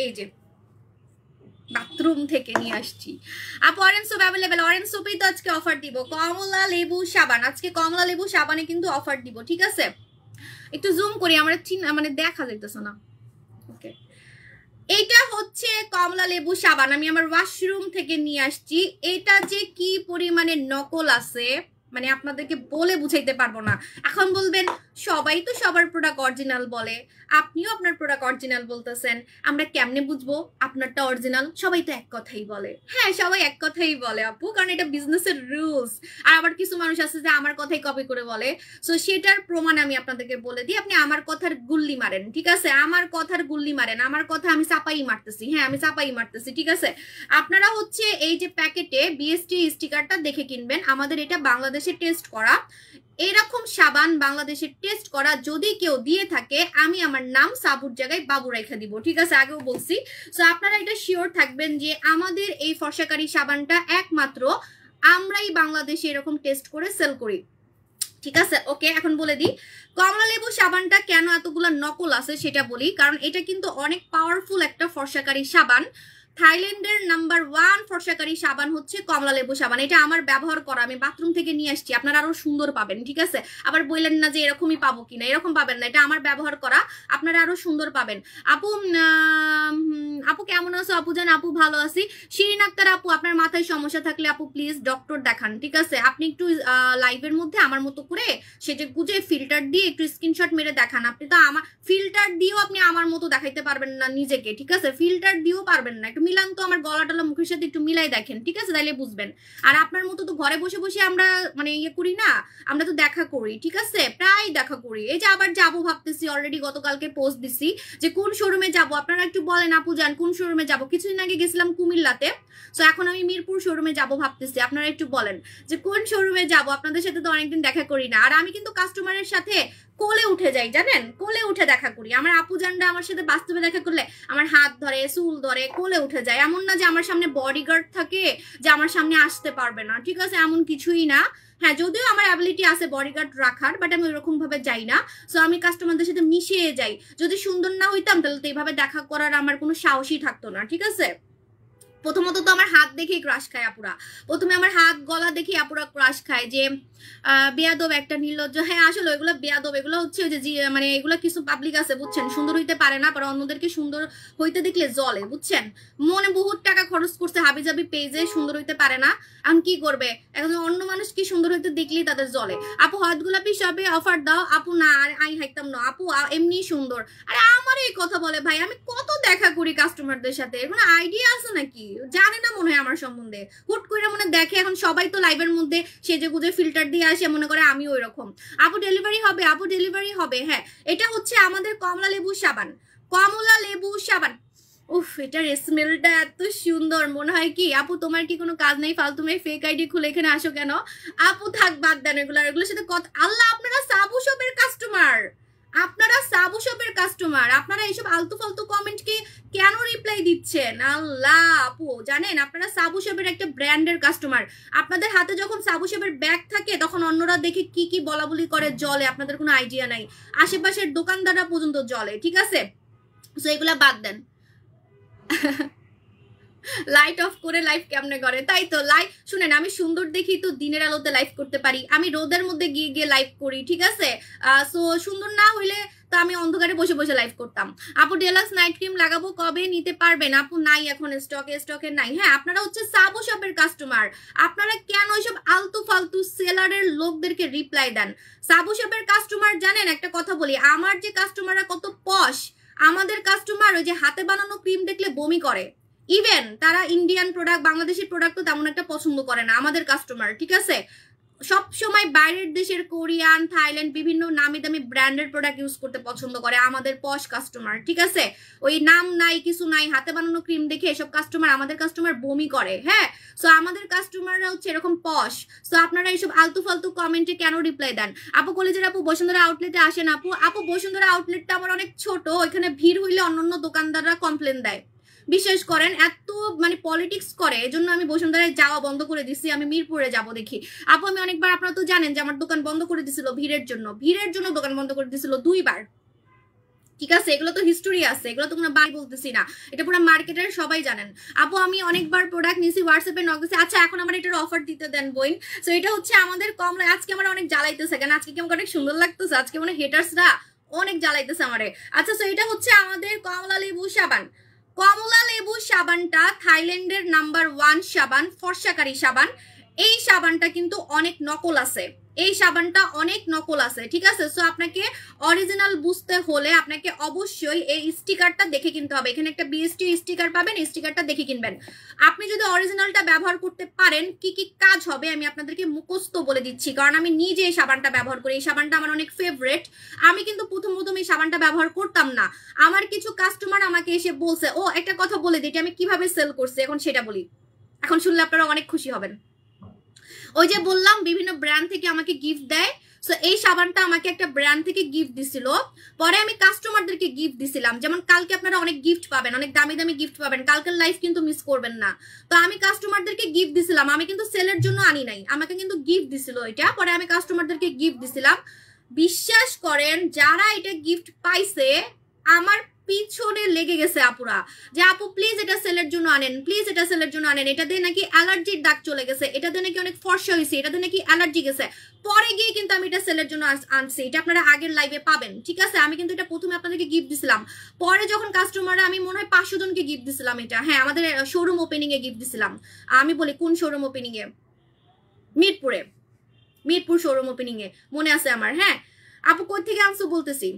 এই যে বাথরুম থেকে নিয়ে আসছি আপু, অরেঞ্জ সোপ অ্যাভেলেবেল, অরেঞ্জ সোপেই তো আজকে অফার দিব, কমলা লেবু সাবান, আজকে কমলা লেবু সাবানে কিন্তু অফার দিব, ঠিক আছে। একটু জুম করি, আমার মানে দেখা যাইতেছে না, ওকে। এটা হচ্ছে কমলা লেবু সাবান, আমি আমার ওয়াশরুম থেকে নিয়ে আসছি। এটা যে কি পরিমাণে নকল আছে, মানে আপনাদেরকে বলে বুঝাইতে পারবো না। এখন বলবেন সবাই তো সবার প্রোডাক্ট অরিজিনাল বলে, আপনিও আপনার প্রোডাক্ট অরিজিনাল বলতেছেন, আমরা কেমনে বুঝবো আপনারটা অরিজিনাল? সবাই তো এক কথাই বলে, হ্যাঁ সবাই এক কথাই বলে আপু, কারণ এটা বিজনেসের রুলস। আর আবার কিছু মানুষ আছে যে আমার কথাই কপি করে বলে, সো সেটার প্রমাণ আমি আপনাদেরকে বলে দিই। আপনি আমার কথার গুল্লি মারেন, ঠিক আছে, আমার কথার গুল্লি মারেন, আমার কথা আমি চাপাই মারতেছি, হ্যাঁ আমি চাপাই মারতেছি, ঠিক আছে। আপনারা হচ্ছে এই যে প্যাকেটে বিএসটি স্টিকারটা দেখে কিনবেন, আমাদের এটা বাংলাদেশে টেস্ট করা, এরকম সাবান বাংলাদেশে টেস্ট করা যদি কেউ দিয়ে থাকে, আমি আমার নাম সাবুর জায়গায় বাবু রেখে দিব, ঠিক আছে, আগেও বলছি। সো আপনারা এটা শিওর থাকবেন যে আমাদের এই ফর্সাকারী সাবানটা একমাত্র আমরাই বাংলাদেশে এরকম টেস্ট করে সেল করি, ঠিক আছে। ওকে, এখন বলে দিই কমলা লেবু সাবানটা কেন এতগুলো নকল আছে সেটা বলি, কারণ এটা কিন্তু অনেক পাওয়ারফুল একটা ফর্সাকারী সাবান। থাইল্যান্ডের নাম্বার 1 ফর্সাকারী সাবান হচ্ছে কমলা লেবু সাবান, এটা আমার ব্যবহার করা, আমি বাথরুম থেকে নিয়ে আসছি, আপনারা আরো সুন্দর পাবেন, ঠিক আছে। আবার বললেন না যে এরকমই পাবো কিনা, এরকম পাবেন না, এটা আমার ব্যবহার করা, আপনারা আরো সুন্দর পাবেন। আপু আপু কেমন আছো? আপু জান আপু ভালো আছি। শিরিন আক্তার আপু, আপনার মাথায় সমস্যা থাকলে আপু প্লিজ ডক্টর দেখান, ঠিক আছে। আপনি একটু লাইভের মধ্যে আমার মতো করে সেটা গুজে ফিল্টার দিয়ে একটু স্ক্রিনশট মেরে দেখান। আপনি তো আমার ফিল্টার দিয়েও আপনি আমার মতো দেখাইতে পারবেন না নিজেকে, ঠিক আছে, ফিল্টার দিয়েও পারবেন না, একটু মিলান তো, আমার গলা টলা মুখের সাথে একটু মিলাই দেখেন, ঠিক আছে, তাইলে বুঝবেন। আর আপনার মতো তো ঘরে বসে বসে আমরা মানে ইয়ে করি না, আমরা তো দেখা করি, ঠিক আছে, প্রায় দেখা করি। এই যে আবার যাবো ভাবতেছি, অলরেডি গতকালকে পোস্ট দিছি যে কোন শোরুমে যাব, আপনারা একটু বলেন আপু জান কোন শোরুমে যাব। কিছুদিন আগে গেছিলাম কুমিল্লাতে, সো এখন আমি মিরপুর শোরুমে যাব ভাবতেছি, আপনারা একটু বলেন যে কোন শোরুমে যাব, আপনাদের সাথে তো অনেকদিন দেখা করি না। আর আমি কিন্তু কাস্টমারের সাথে কোলে উঠে যাই, জানেন, কোলে উঠে দেখা করি। আমার আপু জানরা আমার সাথে বাস্তবে দেখা করলে আমার হাত ধরে, চুল ধরে, কোলে উঠে যায়। এমন না যে আমার সামনে বডিগার্ড থাকে যে আমার সামনে আসতে পারবে না, ঠিক আছে, এমন কিছুই না। হ্যাঁ যদিও আমার অ্যাবিলিটি আছে বডিগার্ড রাখার, বাট আমি ওরকম ভাবে যাই না। সো আমি কাস্টমারদের সাথে মিশিয়ে যাই। যদি সুন্দর না হইতাম তাহলে তো এইভাবে দেখা করার আমার কোনো সাহসই থাকতো না, ঠিক আছে। প্রথমত তো আমার হাত দেখেই ক্রাশ খায় আপুরা, প্রথমে আমার হাত গলা দেখে আপুরা ক্রাশ খায় যে বেয়াদব একটা নির্লজ্জ। হ্যাঁ আসলে ওইগুলো বেয়াদব, এগুলো হচ্ছে ওই যে মানে এগুলো কিছু পাবলিক আছে বুঝছেন, সুন্দর হইতে পারে না, পরে অন্যদেরকে সুন্দর হইতে দেখলে জলে, বুঝছেন, মনে বহুত টাকা খরচ করছে হাবিজাবি পেজে, সুন্দর হইতে পারে না, এখন কি করবে, এখন অন্য মানুষ কি সুন্দর হইতে দেখলেই তাদের জলে। আপু হাত গোলাপি সবে অফার দাও, আপু না আই হাইতাম না আপু, এমনি সুন্দর। আরে আমার এই কথা বলে ভাই, আমি কত দেখা করি কাস্টমারদের সাথে, কোনো আইডিয়া আছে নাকি, জানে না মনে হয় আমার সম্বন্ধে, হুট করে মনে দেখে। এখন সবাই তো লাইভের মধ্যে সেজে গুজে ফিল্টার দিয়ে আসে, মনে করে আমি ওই রকম। আপু ডেলিভারি হবে, আপু ডেলিভারি হবে। হ্যাঁ এটা হচ্ছে আমাদের কমলা লেবু সাবান, কমলা লেবু সাবান। উফ এটার স্মেলটা এত সুন্দর, মনে হয় কি আপু তোমার কি কোনো কাজ নেই, ফালতু মেয়ে ফেক আইডি খুলে এখানে আসো কেন? আপু থাক বাদ দেন এগুলোর সাথে কথা। আল্লাহ আপনারা সাবু শপের কাস্টমার, আপনারা সাবু শপের কাস্টমার, আপনারা এইসব আলতু ফালতু কমেন্টকে কেন রিপ্লাই দিচ্ছেন? আল্লাহ আপু জানেন আপনারা সাবু শপের একটা ব্র্যান্ডের কাস্টমার, আপনাদের হাতে যখন সাবু শপের ব্যাগ থাকে তখন অন্যরা দেখে কি কি বলা বলি করে জলে, আপনাদের কোনো আইডিয়া নাই, আশেপাশের দোকানদাররা পর্যন্ত জলে, ঠিক আছে। সো এগুলা বাদ দেন। লাইট অফ করে লাইভ কেমনে করে? তাই তো লাইভ শুনেন, আমি সুন্দর দেখি তো দিনের আলোতে লাইভ করতে পারি, আমি রোদের মধ্যে গিয়ে গিয়ে লাইভ করি, ঠিক আছে? সো সুন্দর না হইলে তো আমি অন্ধকারে বসে বসে লাইভ করতাম। আপু ডেলাক্স নাইট ক্রিম লাগাবো, কবে নিতে পারবেন? আপু নাই এখন স্টকে নাই। হ্যাঁ, আপনারা হচ্ছে সাবু শপের কাস্টমার, আপনারা কেন ওইসব আলতু ফালতু সেলারের লোকদেরকে রিপ্লাই দেন? সাবু শপের কাস্টমার জানেন, একটা কথা বলি, আমার যে কাস্টমাররা কত পশ, আমাদের কাস্টমার ওই যে হাতে বানানো ক্রিম দেখলে বমি করে। ইভেন তারা ইন্ডিয়ান প্রোডাক্ট, বাংলাদেশি প্রোডাক্ট তো তেমন একটা পছন্দ করে না আমাদের কাস্টমার, ঠিক আছে? সব সময় বাইরের দেশের কোরিয়ান, থাইল্যান্ড বিভিন্ন নামি দামি ব্র্যান্ডের প্রোডাক্ট ইউজ করতে পছন্দ করে আমাদের পশ কাস্টমার, ঠিক আছে? ওই নাম নাই কিছু নাই, হাতে বানানো ক্রিম দেখে এসব কাস্টমার, আমাদের কাস্টমার বমি করে। হ্যাঁ, সো আমাদের কাস্টমাররা হচ্ছে এরকম পশ। সো আপনারা এইসব আলতু ফালতু কমেন্টে কেন রিপ্লাই দেন? আপু কলেজের আপু বসুন্ধরা আউটলেটে আসেন আপু। আপু বসুন্ধরা আউটলেটটা আমার অনেক ছোট, ওইখানে ভিড় হইলে অন্যান্য দোকানদাররা কমপ্লেন দেয়। বিশ্বাস করেন, এত মানে পলিটিক্স করে, এজন্য আমি বসুন্ধরায় যাওয়া বন্ধ করে দিচ্ছি, আমি মিরপুরে যাব দেখি। আপু আমি অনেকবার, আপনারা তো জানেন যে আমার দোকান বন্ধ করে দিছিল ভিড়ের জন্য, দোকান বন্ধ করে দিছিল 2 বার, ঠিক আছে? এগুলো তো হিস্টোরি আছে, এগুলো তো কোনো বাই বলতেছি না, এটা পুরো মার্কেটের সবাই জানেন। আপু আমি অনেকবার প্রোডাক্ট নিছি, হোয়াটসঅ্যাপে নক দিছি। আচ্ছা এখন আমার এটার অফার দিতে দেন বইন। সো এটা হচ্ছে আমাদের কমলা, আজকে আমার অনেক জ্বালাইতেছে, কেন আজকে কি আমাকে অনেক সুন্দর লাগতেছে, আজকে মানে হেটার্সরা অনেক জ্বালাইতেছে আমারে। আচ্ছা সো এটা হচ্ছে আমাদের কমলা লেবু সাবান। কমলা লেবু সাবানটা থাইল্যান্ডের নাম্বার 1 সাবান, ফর্সাকারী সাবান। এই সাবানটা কিন্তু অনেক নকল আছে, এই সাবানটা অনেক নকল আছে, ঠিক আছে? সো আপনাকে অরিজিনাল বুঝতে হলে আপনাকে অবশ্যই এই স্টিকারটা দেখে কিনতে হবে। এখানে একটা বিএসটি স্টিকার পাবেন, স্টিকারটা দেখে কিনবেন। আপনি যদি অরিজিনালটা ব্যবহার করতে পারেন কি কি কাজ হবে আমি আপনাদেরকে মুখস্থ বলে দিচ্ছি, কারণ আমি নিজে এই সাবানটা ব্যবহার করি, এই সাবানটা আমার অনেক ফেভারিট। আমি কিন্তু প্রথম এই সাবানটা ব্যবহার করতাম না, আমার কিছু কাস্টমার আমাকে এসে বলছে। ও একটা কথা বলে দিই, আমি কিভাবে সেল করছি এখন সেটা বলি, এখন শুনলে আপনারা অনেক খুশি হবেন। ওই যে বললাম বিভিন্ন ব্র্যান্ড থেকে আমাকে গিফট দেয়, সো এই সাবানটা আমাকে একটা ব্র্যান্ড থেকে গিফট দিছিল, পরে আমি কাস্টমারদেরকে গিফট দিছিলাম। যেমন কালকে আপনারা অনেক গিফট পাবেন, অনেক দামি দামি গিফট পাবেন, কালকের লাইফ কিন্তু মিস করবেন না। তো আমি কাস্টমারদেরকে গিফট দিছিলাম, আমি কিন্তু সেলের জন্য আনি নাই, আমাকে কিন্তু গিফট দিছিল এটা, পরে আমি কাস্টমারদেরকে গিফট দিছিলাম। বিশ্বাস করেন যারা এটা গিফট পাইছে আমার পিছনে লেগে গেছে আপুরা, যে আপু প্লিজ এটা সেলের জন্য আনেন, প্লিজ এটা সেলের জন্য আনেন, এটা দিয়ে নাকি অ্যালার্জির দাগ চলে গেছে, এটা দিয়ে নাকি অনেক ফর্সা হয়েছে, এটা দিয়ে নাকি অ্যালার্জি গেছে। পরে গিয়ে কিন্তু আমি এটা সেলের জন্য আনছি, এটা আপনারা আগের লাইভে পাবেন, ঠিক আছে? আমি কিন্তু এটা প্রথমে আপনাদেরকে গিফট দিছিলাম, পরে যখন কাস্টমাররা, আমি মনে হয় 500 জনকে গিফট দিছিলাম এটা। হ্যাঁ, আমাদের শোরুম ওপেনিং এ গিফট দিছিলাম। আমি বলি কোন শোরুম ওপেনিং এ? মিরপুর শোরুম ওপেনিং এ মনে আছে আমার। হ্যাঁ আপু কই থেকে আনছো বলতেছি,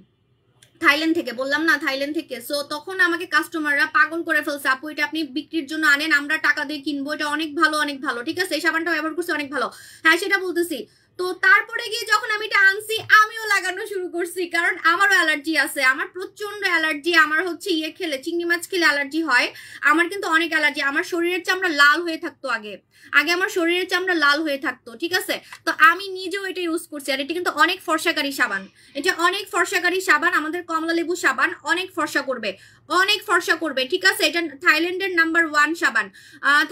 থাইল্যান্ড থেকে, বললাম না থাইল্যান্ড থেকে। সো তখন আমাকে কাস্টমাররা পাগল করে ফেলছে, আপু এটা আপনি বিক্রির জন্য আনেন, আমরা টাকা দিয়ে কিনবো, এটা অনেক ভালো অনেক ভালো, ঠিক আছে? এই সাবানটা ব্যবহার করছি অনেক ভালো। হ্যাঁ সেটা বলতেছি। তো তারপরে গিয়ে যখন আমি এটা আনছি আমিও লাগানো শুরু করছি, কারণ আমারও অ্যালার্জি আছে, আমার প্রচন্ড অ্যালার্জি, আমার হচ্ছে ইয়ে খেলে, চিংড়ি মাছ খেলে অ্যালার্জি হয়, আমার কিন্তু অনেক অ্যালার্জি, আমার শরীরের চামড়া লাল হয়ে থাকতো আগে আমার শরীরের চামড়া লাল হয়ে থাকতো, ঠিক আছে? তো আমি নিজেও এটা ইউজ করছি, আর এটা কিন্তু অনেক ফর্সাকারী সাবান, এটা অনেক ফর্সাকারী সাবান, আমাদের কমলা লেবু সাবান অনেক ফর্সা করবে, অনেক ফর্সা করবে, ঠিক আছে? এটা থাইল্যান্ডের নাম্বার 1 সাবান,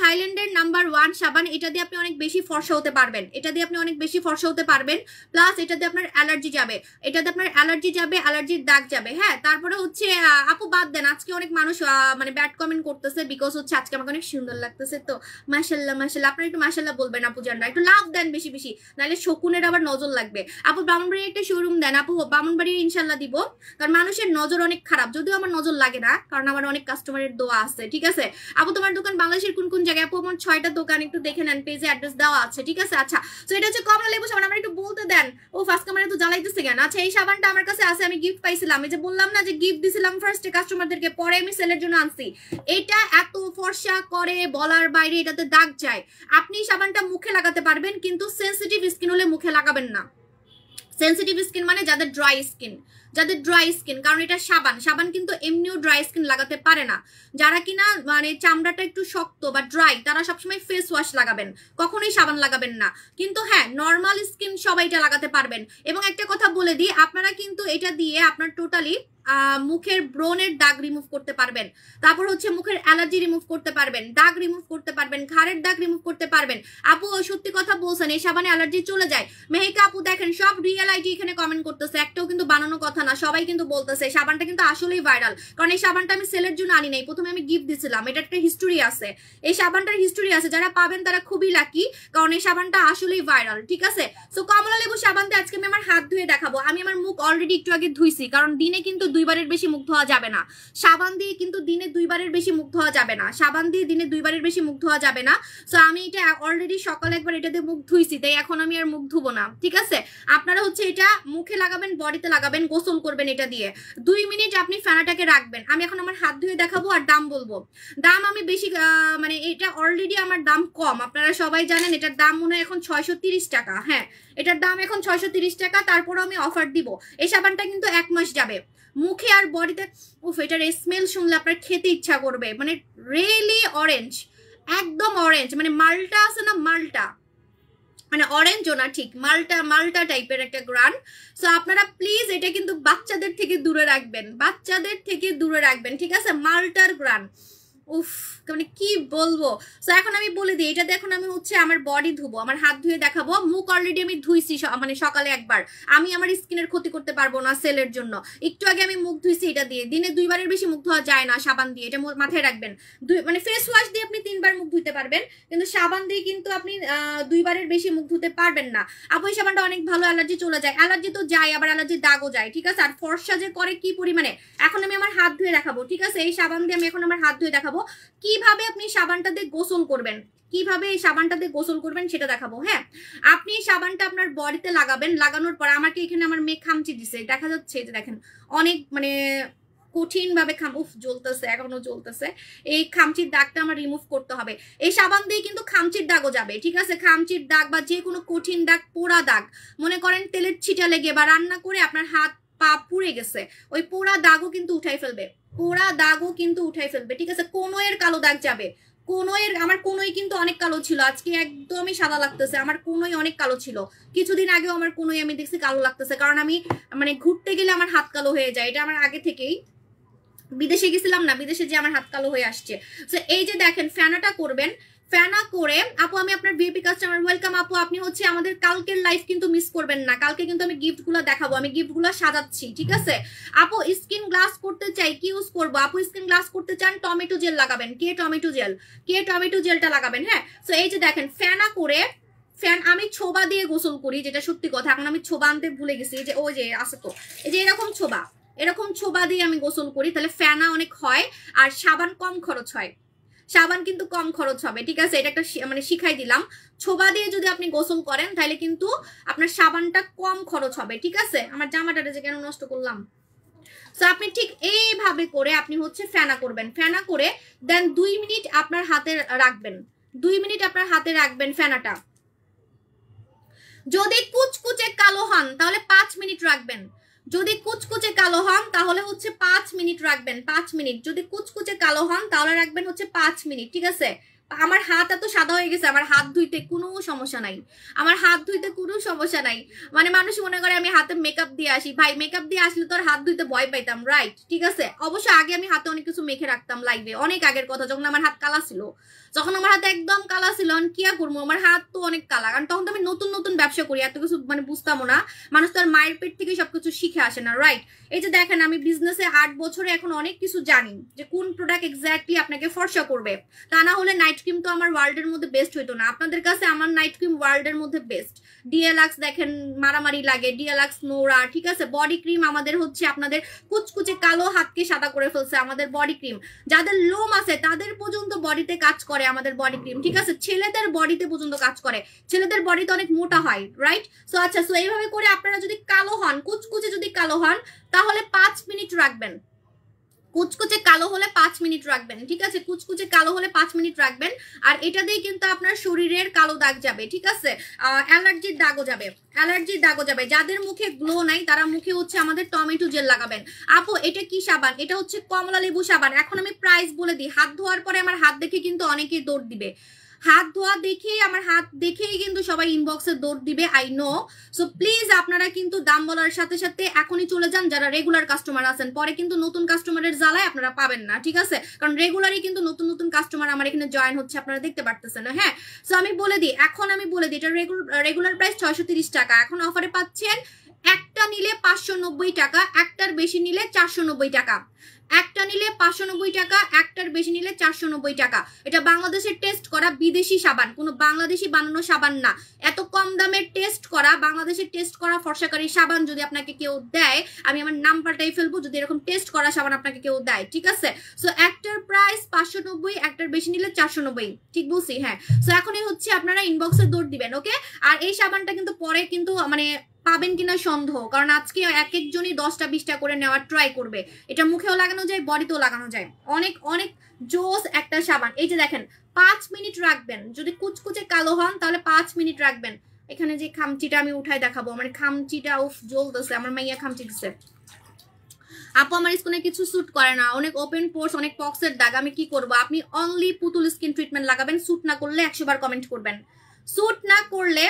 থাইল্যান্ডের নাম্বার 1 সাবান। এটা দিয়ে আপনি অনেক বেশি ফর্সা হতে পারবেন, এটা দিয়ে আপনি অনেক বেশি ফর্সা হতে পারবেন, প্লাস এটাতে আপনার অ্যালার্জি যাবে, এটাতে আপনার অ্যালার্জি যাবে, অ্যালার্জির দাগ যাবে। হ্যাঁ তারপরে হচ্ছে আপু বাদ দেন, আজকে অনেক মানুষ মানে ব্যাড কমেন্ট করতেছে, বিকজ হচ্ছে আজকে আমাকে অনেক সুন্দর লাগতেছে, তো মাশাল্লাহ মাশাল্লাহ, আপনারা একটু মাশাল্লাহ বলবেন আপু জানরা, একটু লাভ দেন বেশি বেশি, নাহলে শকুনের আবার নজর লাগবে। আপু ব্রাহ্মণবাড়ি একটা শোরুম দেন আপু, ব্রাহ্মণবাড়ি ইনশাল্লাহ দিব, কারণ মানুষের নজর অনেক খারাপ, যদিও আমার নজর লাগে না, কারণ আমার অনেক কাস্টমারের দোয়া আছে, ঠিক আছে? আপু তোমার দোকান বাংলাদেশের কোন কোন জায়গায়? আপু আমার 6টা দোকান, একটু দেখে নেন, পেজে অ্যাড্রেস দেওয়া আছে, ঠিক আছে? আচ্ছা তো এটা হচ্ছে কমলা লেবু সাবান, আমার একটু বলতে দেন। ও ফার্স্ট ক্যামেরা তো জ্বালাইতেছে কেন? আচ্ছা এই সাবানটা আমার কাছে আছে, আমি গিফট পাইছিলাম, এই যে বললাম না যে গিফট দিছিলাম ফার্স্টে কাস্টমারদেরকে, পরে আমি সেলের জন্য আনছি। এটা এত ফর্সা করে বলার বাইরে, এটাতে দাগ যায়। আপনি সাবানটা মুখে লাগাতে পারবেন, কিন্তু সেনসিটিভ স্কিন হলে মুখে লাগাবেন না। সেনসিটিভ স্কিন মানে যাদের ড্রাই স্কিন, কারণ এটা সাবান কিন্তু এমনিও ড্রাই স্কিন লাগাতে পারে না। যারা কিনা মানে চামড়াটা একটু শক্ত বা ড্রাই, তারা সবসময় ফেস ওয়াশ লাগাবেন, কখনোই সাবান লাগাবেন না। কিন্তু হ্যাঁ নর্মাল স্কিন সবাই এটা লাগাতে পারবেন। এবং একটা কথা বলে দিই, আপনারা কিন্তু এটা দিয়ে আপনার টোটালি মুখের ব্রণের দাগ রিমুভ করতে পারবেন, তারপর হচ্ছে মুখের অ্যালার্জি রিমুভ করতে পারবেন, দাগ রিমুভ করতে পারবেন, ঘাড়ের দাগ রিমুভ করতে পারবেন। আপু সত্যি কথা বলছেন, এই সাবানে অ্যালার্জি চলে যায়। মেহেকা আপু দেখেন সব রিয়েল আইডি এখানে কমেন্ট করতেছে, একটাও কিন্তু বানানো কথা না, সবাই কিন্তু বলতেছে সাবানটা কিন্তু আসলেই ভাইরাল। কারণ এই সাবানটা আমি সেলের জন্য আনি নাই, প্রথমে আমি গিফট দিছিলাম, এটা একটা হিস্টোরি আছে, এই সাবানটার হিস্টোরি আছে, যারা পাবেন তারা খুবই লাকি, কারণ এই সাবানটা আসলেই ভাইরাল। ঠিক আছে, সো কমলা লেবু সাবান দিয়ে আজকে আমি আমার হাত ধুয়ে দেখাবো। আমি আমার মুখ অলরেডি একটু আগে ধুইছি, কারণ দিনে কিন্তু 2 বারের বেশি মুখ ধোয়া যাবে না, সাবান দিয়ে কিন্তু দিনে 2 বারের বেশি মুখ ধোয়া যাবে না, সাবান দিয়ে দিনে 2 বারের বেশি মুখ ধোয়া যাবে না। সো আমি এটা অলরেডি সকালে একবার এটা দিয়ে মুখ ধুইছি, তাই এখন আমি আর মুখ ধুবো না। ঠিক আছে, আপনারা হচ্ছে এটা মুখে লাগাবেন, বডিতে লাগাবেন, গোসল করবেন এটা দিয়ে। 2 মিনিট আপনি ফেনাটাকে রাখবেন। আমি এখন আমার হাত ধুয়ে দেখাবো আর দাম বলবো। দাম আমি বেশি মানে এটা অলরেডি আমার দাম কম, আপনারা সবাই জানেন এটার দাম মনে হয় এখন 630 টাকা। হ্যাঁ, এটার দাম এখন 630 টাকা, তারপর আমি অফার দিব। এই সাবানটা কিন্তু 1 মাস যাবে মুখে আর বডিতে। উফ, এটার স্মেল শুনলে আপনার খেতে ইচ্ছা করবে, মানে রিয়েলি অরেঞ্জ, একদম অরেঞ্জ, মানে মালটা আছে না, মালটা, মানে অরেঞ্জও না ঠিক, মালটা মালটা টাইপের একটা গ্রান। সো আপনারা প্লিজ এটা কিন্তু বাচ্চাদের থেকে দূরে রাখবেন, বাচ্চাদের থেকে দূরে রাখবেন। ঠিক আছে, মালটার গ্রান, উফ মানে কি বলবো। সো এখন আমি বলে দিই, এটা দেখুন আমি হচ্ছে আমার বডি ধুবো, আমার হাত ধুয়ে দেখাবো। মুখ অলরেডি আমি ধুইছি, মানে সকালে একবার। আমি আমার স্কিনের ক্ষতি করতে পারবো না সেলের জন্য, একটু আগে আমি মুখ ধুইছি এটা দিয়ে। দিনে 2 বারের বেশি মুখ ধোয়া যায় না সাবান দিয়ে, এটা মাথায় রাখবেন। মানে ফেস ওয়াশ দিয়ে আপনি 3 বার মুখ ধুতে পারবেন, কিন্তু সাবান দিয়ে কিন্তু আপনি 2 বারের বেশি মুখ ধুতে পারবেন না। আপু এই সাবানটা অনেক ভালো, অ্যালার্জি চলে যায়। অ্যালার্জি তো যায়, আবার অ্যালার্জির দাগও যায়। ঠিক আছে, আর ফর্সা যে করে কি পরিমাণে, এখন আমি আমার হাত ধুয়ে দেখাবো। ঠিক আছে, এই সাবান দিয়ে আমি এখন আমার হাত ধুয়ে দেখাবো কিভাবে আপনি সাবানটা দিয়ে গোসল করবেন, কিভাবে এই সাবানটা দিয়ে গোসল করবেন সেটা দেখাবো। হ্যাঁ, আপনি এই সাবানটা আপনার বডিতে লাগাবেন, লাগানোর পর আমাকে এখানে আমার মেয়ে খামচি দিছে, দেখা যাচ্ছে যে দেখেন অনেক মানে কঠিন ভাবে উফ জ্বলতেছে, এখনো জ্বলতেছে। এই খামচির দাগটা আমার রিমুভ করতে হবে। এই সাবান দিয়ে কিন্তু খামচির দাগও যাবে। ঠিক আছে, খামচির দাগ বা যে কোনো কঠিন দাগ, পোড়া দাগ, মনে করেন তেলের ছিটা লেগে বা রান্না করে আপনার হাত পা পুড়ে গেছে, ওই পোড়া দাগও কিন্তু উঠাই ফেলবে, পোড়া দাগও কিন্তু উঠাই ফেলবে। ঠিক আছে, কোনোয়ের কালো দাগ যাবে, কোনোয়ের, আমার কোনোই কিন্তু অনেক কালো ছিল, আজকে একদমই সাদা লাগতেছে। আমার কোনোই অনেক কালো ছিল, কিছুদিন আগেও আমার কোনোই আমি দেখছি কালো লাগতেছে, কারণ আমি মানে ঘুরতে গেলে আমার হাত কালো হয়ে যায়, এটা আমার আগে থেকেই। বিদেশে গেছিলাম না, বিদেশে যে আমার হাত কালো হয়ে আসছে। তো এই যে দেখেন ফেনাটা করবেন, ফেনা করে আপু আমি আপনার ভিপি কাস্টমার, ওয়েলকাম আপু। আপনি হচ্ছে আমাদের কালকের লাইভ কিন্তু মিস করবেন না, কালকে কিন্তু আমি গিফটগুলো দেখাবো, আমি গিফটগুলো সাজাচ্ছি। ঠিক আছে আপু, স্কিন গ্লাস করতে চাই, কি ইউজ করবো আপু? স্কিন গ্লাস করতে চান টমেটো জেল লাগাবেন, কে টমেটো জেল, কে টমেটো জেলটা লাগাবেন। হ্যাঁ, তো এই যে দেখেন ফেনা করে, ফ্যান আমি ছোবা দিয়ে গোসল করি, যেটা সত্যি কথা, এখন আমি ছোবা আনতে ভুলে গেছি, যে ওই যে আছে তো, এই যে এরকম ছোবা, এরকম ছোবা দিয়ে আমি গোসল করি, তাহলে ফেনা অনেক হয় আর সাবান কম খরচ হয়, সাবান কিন্তু কম খরচ হবে। ঠিক আছে, এটা একটা মানে শিখাই দিলাম, ছোবা দিয়ে যদি আপনি গোসল করেন তাহলে কিন্তু আপনার সাবানটা কম খরচ হবে। ঠিক আছে, আমার জামাটা যে কেন নষ্ট করলাম। সো আপনি ঠিক এইভাবে করে আপনি হচ্ছে ফেনা করবেন, ফেনা করে দেন 2 মিনিট আপনার হাতে রাখবেন, 2 মিনিট আপনার হাতে রাখবেন ফেনাটা। যদি কুচকুচে কালো হন তাহলে 5 মিনিট রাখবেন, যদি কুচকুচে কালো হন তাহলে হচ্ছে 5 মিনিট রাখবেন, 5 মিনিট। যদি কুচকুচে কালো হন তাহলে রাখবেন হচ্ছে 5 মিনিট। ঠিক আছে, আমার হাত এত সাদা হয়ে গেছে, আমার হাত ধুইতে কোনো সমস্যা নাই, আমার হাত ধুইতে কোনো সমস্যা নাই। মানে মানুষ মনে করে আমি হাতে মেকআপ দিয়ে আসি, ভাই মেকআপ দিয়ে আসলে তো আর হাত ধুইতে ভয় পাইতাম, রাইট? ঠিক আছে, অবশ্য আগে আমি হাতে অনেক কিছু মেখে রাখতাম লাইভে, অনেক আগের কথা, যখন আমার হাত কালা ছিল, যখন আমার হাতে একদম কালা ছিল, কি আর করবো, আমার হাত তো অনেক কালা, কারণ তখন তো আমি নতুন নতুন ব্যবসা করি, এত কিছু মানে বুঝতামও না, মানুষ তো আর মায়ের পেট থেকে সবকিছু শিখে আসে না, রাইট? এই যে দেখেন আমি বিজনেসে 8 বছরে এখন অনেক কিছু জানি, যে কোন প্রোডাক্ট এক্স্যাক্টলি আপনাকে ফর্সা করবে, তা না হলে নাইট ক্রিম তো আমার ওয়ার্ল্ডের মধ্যে বেস্ট হইতো না, আপনাদের কাছে আমার নাইট ক্রিম ওয়ার্ল্ডের মধ্যে বেস্ট। ডিএলক্স দেখেন মারামারি লাগে, ডিএলক্স নোরা। ঠিক আছে, বডি ক্রিম আমাদের হচ্ছে আপনাদের কুচকুচে কালো হাতকে সাদা করে ফেলছে আমাদের বডি ক্রিম, যাদের লোম আছে তাদের পর্যন্ত বডিতে কাজ করে আমাদের বডি ক্রিম। ঠিক আছে, ছেলেদের বডিতে পর্যন্ত কাজ করে, ছেলেদের বডিতে অনেক মোটা হয়, রাইট? সো আচ্ছা, সো এইভাবে করে আপনারা যদি কালো হন, কুচকুচে যদি কালো হন তাহলে 5 মিনিট রাখবেন, কুচকুচে কালো হলে 5 মিনিট রাখবেন। ঠিক আছে, কুচকুচে কালো হলে 5 মিনিট রাখবেন, আর এটা দিয়ে কিন্তু আপনার শরীরের কালো দাগ যাবে। ঠিক আছে, অ্যালার্জির দাগও যাবে, অ্যালার্জির দাগও যাবে। যাদের মুখে গ্লো নাই তারা মুখে হচ্ছে আমাদের টমেটো জেল লাগাবেন। আপু এটা কি সাবান? এটা হচ্ছে কমলা লেবু সাবান। এখন আমি প্রাইস বলে দিই, হাত ধোয়ার পরে আমার হাত দেখে কিন্তু অনেকেই দৌড় দিবে, হাত ধোয়া দেখেই, আমার হাত দেখেই কিন্তু সবাই ইনবক্সে দৌড় দিবে, আই নো। সো প্লিজ আপনারা কিন্তু দাম বলার সাথে সাথে এখনই চলে যান যারা রেগুলার কাস্টমার আছেন, পরে কিন্তু নতুন কাস্টমারের জ্বালায় আপনারা পাবেন না, ঠিক আছে? কারণ রেগুলারই কিন্তু নতুন নতুন কাস্টমার আমার এখানে জয়েন হচ্ছে, আপনারা দেখতে পারতেছেন না। হ্যাঁ, সো আমি বলে দিই, এটা রেগুলার প্রাইস 630 টাকা, এখন অফারে পাচ্ছেন একটা নিলে 590 টাকা, একটার বেশি নিলে 490 টাকা। একটা নিলে 590 টাকা, একটার বেশি নিলে 490 টাকা। এটা বাংলাদেশের টেস্ট করা বিদেশি সাবান, কোনো বাংলাদেশি বানানো সাবান না। এত কম দামের টেস্ট করা, বাংলাদেশের টেস্ট করা ফর্সাকারী সাবান যদি আপনাকে কেউ দেয়, আমি আমার নাম পাল্টাই ফেলবো যদি এরকম টেস্ট করা সাবান আপনাকে কেউ দেয়, ঠিক আছে? সো একটার প্রাইস 590, একটার বেশি নিলে 490, ঠিক বলছি? হ্যাঁ। সো এখনই হচ্ছে আপনারা ইনবক্সে দৌড় দিবেন, ওকে? আর এই সাবানটা কিন্তু পরে কিন্তু মানে পাবেন কিনা সন্দেহ, কারণ আজকে এক একজনই 10টা 20টা করে নেওয়ার ট্রাই করবে। এটা মুখেও লাগানো যায়, বডিতেও লাগানো যায়, অনেক অনেক জোস একটা সাবান। এই যে দেখেন, 5 মিনিট রাখবেন, যদি কুচকুচে কালো হন তাহলে 5 মিনিট রাখবেন। এখানে যে খামচিটা আমি উঠাই দেখাবো, মানে খামচিটা উফ জ্বলতেছে, আমার মাইয়া খামচি দিচ্ছে। আপু আমার স্কিনে কিছু স্যুট করে না, অনেক ওপেন পোর্স, অনেক পক্সের দাগ, আমি কি করব? আপনি অনলি পুতুল স্কিন ট্রিটমেন্ট লাগাবেন। স্যুট না করলে 100 বার কমেন্ট করবেন। স্যুট না করলে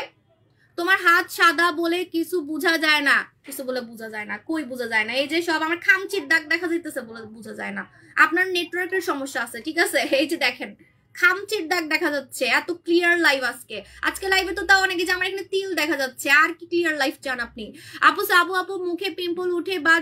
তোমার হাত সাদা বলে কিছু বোঝা যায় না, কিছু বলে বোঝা যায় না, কই বোঝা যায় না? এই যে সব আমার খামচির দাগ দেখা যাইতেছে বলে বোঝা যায় না। আপনার নেটওয়ার্কের সমস্যা আছে, ঠিক আছে? এই যে দেখেন খামচির দাগ দেখা যাচ্ছে, এত ক্লিয়ার লাইভ আজকে লাইভে তো তাও অনেকে যে আমার এখানে তিল দেখা যাচ্ছে, আর কি ক্লিয়ার লাইভ চান আপনি? আপু মুখে পিম্পল উঠে বা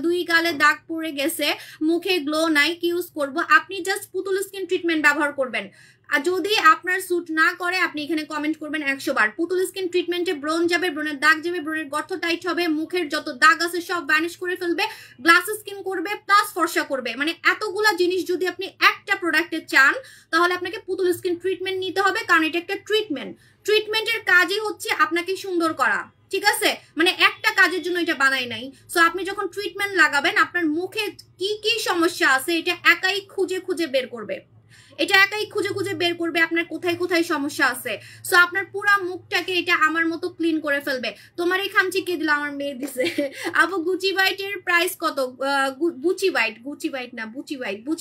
2 গালে দাগ পড়ে গেছে, মুখে গ্লো নাই, কি ইউজ করব? আপনি জাস্ট পুতুল স্কিন ট্রিটমেন্ট ব্যবহার করবেন। আর যদি আপনার স্যুট না করে আপনি এখানে কমেন্ট করবেন 100 বার। পুতুল স্কিন ট্রিটমেন্টে ব্রণ যাবে, ব্রণের দাগ যাবে, ব্রণের গর্ত টাইট হবে, মুখের যত দাগ আছে সব ভ্যানিশ করে ফেলবে, গ্লাস স্কিন করবে, প্লাস ফর্সা করবে। মানে এতগুলা জিনিস যদি আপনি একটা প্রোডাক্টে চান তাহলে আপনাকে পুতুল স্কিন ট্রিটমেন্ট নিতে হবে, কারণ এটা একটা ট্রিটমেন্টের কাজই হচ্ছে আপনাকে সুন্দর করা, ঠিক আছে? মানে একটা কাজের জন্য এটা বানাই নাই। সো আপনি যখন ট্রিটমেন্ট লাগাবেন আপনার মুখে কি কি সমস্যা আছে এটা একাই খুঁজে খুঁজে বের করবে, আপনার কোথায় কোথায় সমস্যা আছে। সো আপনার পুরা মুখটাকে এটা আমার মতো ক্লিন করে ফেলবে। তোমার এই খামচি কে দিল? আমার মেয়ে দিছে। আপু গুচি বাইটের প্রাইস কত? বুচি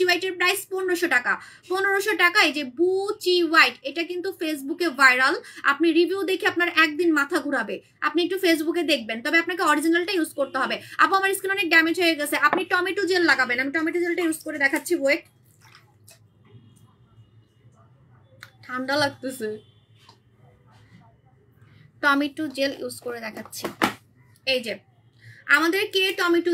বাইটের প্রাইস 1500 টাকা। 1500 টাকা। এই যে বুচি হোয়াইট, এটা কিন্তু ফেসবুকে ভাইরাল। আপনি রিভিউ দেখে আপনার একদিন মাথা ঘুরাবে, আপনি একটু ফেসবুকে দেখবেন, তবে আপনাকে অরিজিনালটা ইউজ করতে হবে। আপু আমার স্কিন অনেক ড্যামেজ হয়ে গেছে, আপনি টমেটো জেল লাগাবেন। আমি টমেটো জেলটা ইউজ করে দেখাচ্ছি, ওয়েট। ঠান্ডা লাগতেছে, টমেটো জেল ইউজ করে দেখাচ্ছি। এই যে আমাদের কে টমেটো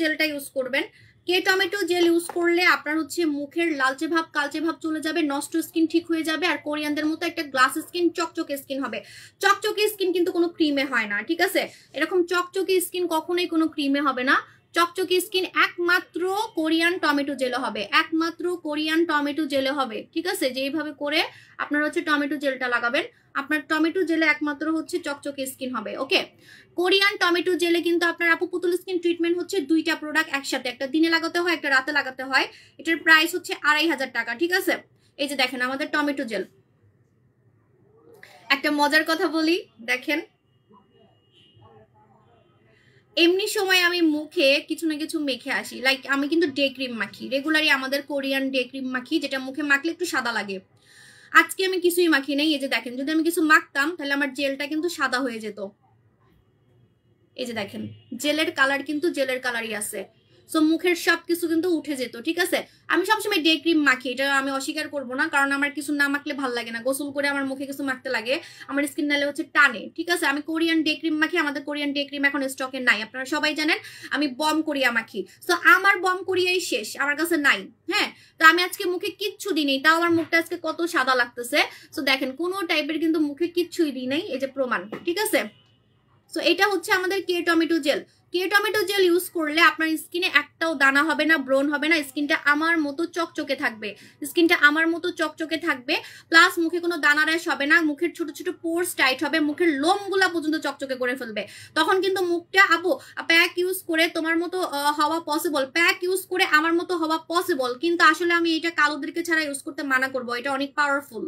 জেলটা ইউজ করবেন। কে টমেটো জেল ইউজ করলে আপনার হচ্ছে মুখের লালচে ভাব কালচে ভাব চলে যাবে, নষ্ট স্কিন ঠিক হয়ে যাবে, আর কোরিয়ানদের মতো একটা গ্লাস স্কিন, চকচকে স্কিন হবে। চকচকে স্কিন কিন্তু কোনো ক্রিমে হয় না, ঠিক আছে? এরকম চকচকে স্কিন কখনোই কোনো ক্রিমে হবে না। চকচকে স্কিন একমাত্র কোরিয়ান টমেটো জেলে হবে, ঠিক আছে? যেইভাবে করে আপনারা হচ্ছে টমেটো জেলটা লাগাবেন, আপনার টমেটো জেলে একমাত্র হচ্ছে চকচকে স্কিন হবে, ওকে? কোরিয়ান টমেটো জেলে কিন্তু আপনার আপু পুতুল স্কিন ট্রিটমেন্ট হচ্ছে 2টা প্রোডাক্ট একসাথে, একটা দিনে লাগাতে হয়, একটা রাতে লাগাতে হয়। এটার প্রাইস হচ্ছে 2500 টাকা, ঠিক আছে? এই যে দেখেন আমাদের টমেটো জেল। একটা মজার কথা বলি, দেখেন এমনি সময় আমি মুখে কিছু না কিছু মেখে আসি, লাইক আমি কিন্তু ডে ক্রিম মাখি রেগুলারই, আমাদের কোরিয়ান ডে ক্রিম মাখি, যেটা মুখে মাখলে একটু সাদা লাগে। আজকে আমি কিছুই মাখি নাই। এই যে দেখেন, যদি আমি কিছু মাখতাম তাহলে আমার জেলটা কিন্তু সাদা হয়ে যেত। এই যে দেখেন জেলের কালার কিন্তু জেলের কালারই আছে, সো মুখের সবকিছু কিন্তু উঠে যেত, ঠিক আছে? আমি সবসময় ডে ক্রিম মাখি, এটা আমি অস্বীকার করবো না, কারণ আমার কিছু না মাখলে ভালো লাগে না। গোসল করে আমার মুখে কিছু মাখতে লাগে, আমার স্কিন নালে হচ্ছে টানে, ঠিক আছে? আমি কোরিয়ান ডে ক্রিম মাখি, আমাদের কোরিয়ান ডে ক্রিম এখন স্টকে নাই, আপনারা সবাই জানেন। আমি বম কোরিয়া মাখি, সো আমার বম কোরিয়াই শেষ, আমার কাছে নাই। হ্যাঁ, তো আমি আজকে মুখে কিচ্ছু দিই নেই, তাও আমার মুখটা আজকে কত সাদা লাগতেছে। সো দেখেন কোনো টাইপের কিন্তু মুখে কিচ্ছুই দিই নেই, এই যে প্রমাণ, ঠিক আছে? সো এটা হচ্ছে আমাদের কে টমেটো জেল ইউজ করলে আপনার স্কিনে একটাও দানা হবে না, ব্রণ হবে না, স্কিনটা আমার মতো চকচকে থাকবে, প্লাস মুখে কোনো দানা র্যাশ হবে না, মুখের ছোট ছোট পোরস টাইট হবে, মুখের লোমগুলা পর্যন্ত চকচকে করে ফেলবে। তখন কিন্তু মুখটা আপু প্যাক ইউজ করে তোমার মতো হওয়া পসিবল, প্যাক ইউজ করে আমার মতো হওয়া পসিবল, কিন্তু আসলে আমি এটা কালোদেরকে ছাড়া ইউজ করতে মানা করবো, এটা অনেক পাওয়ারফুল।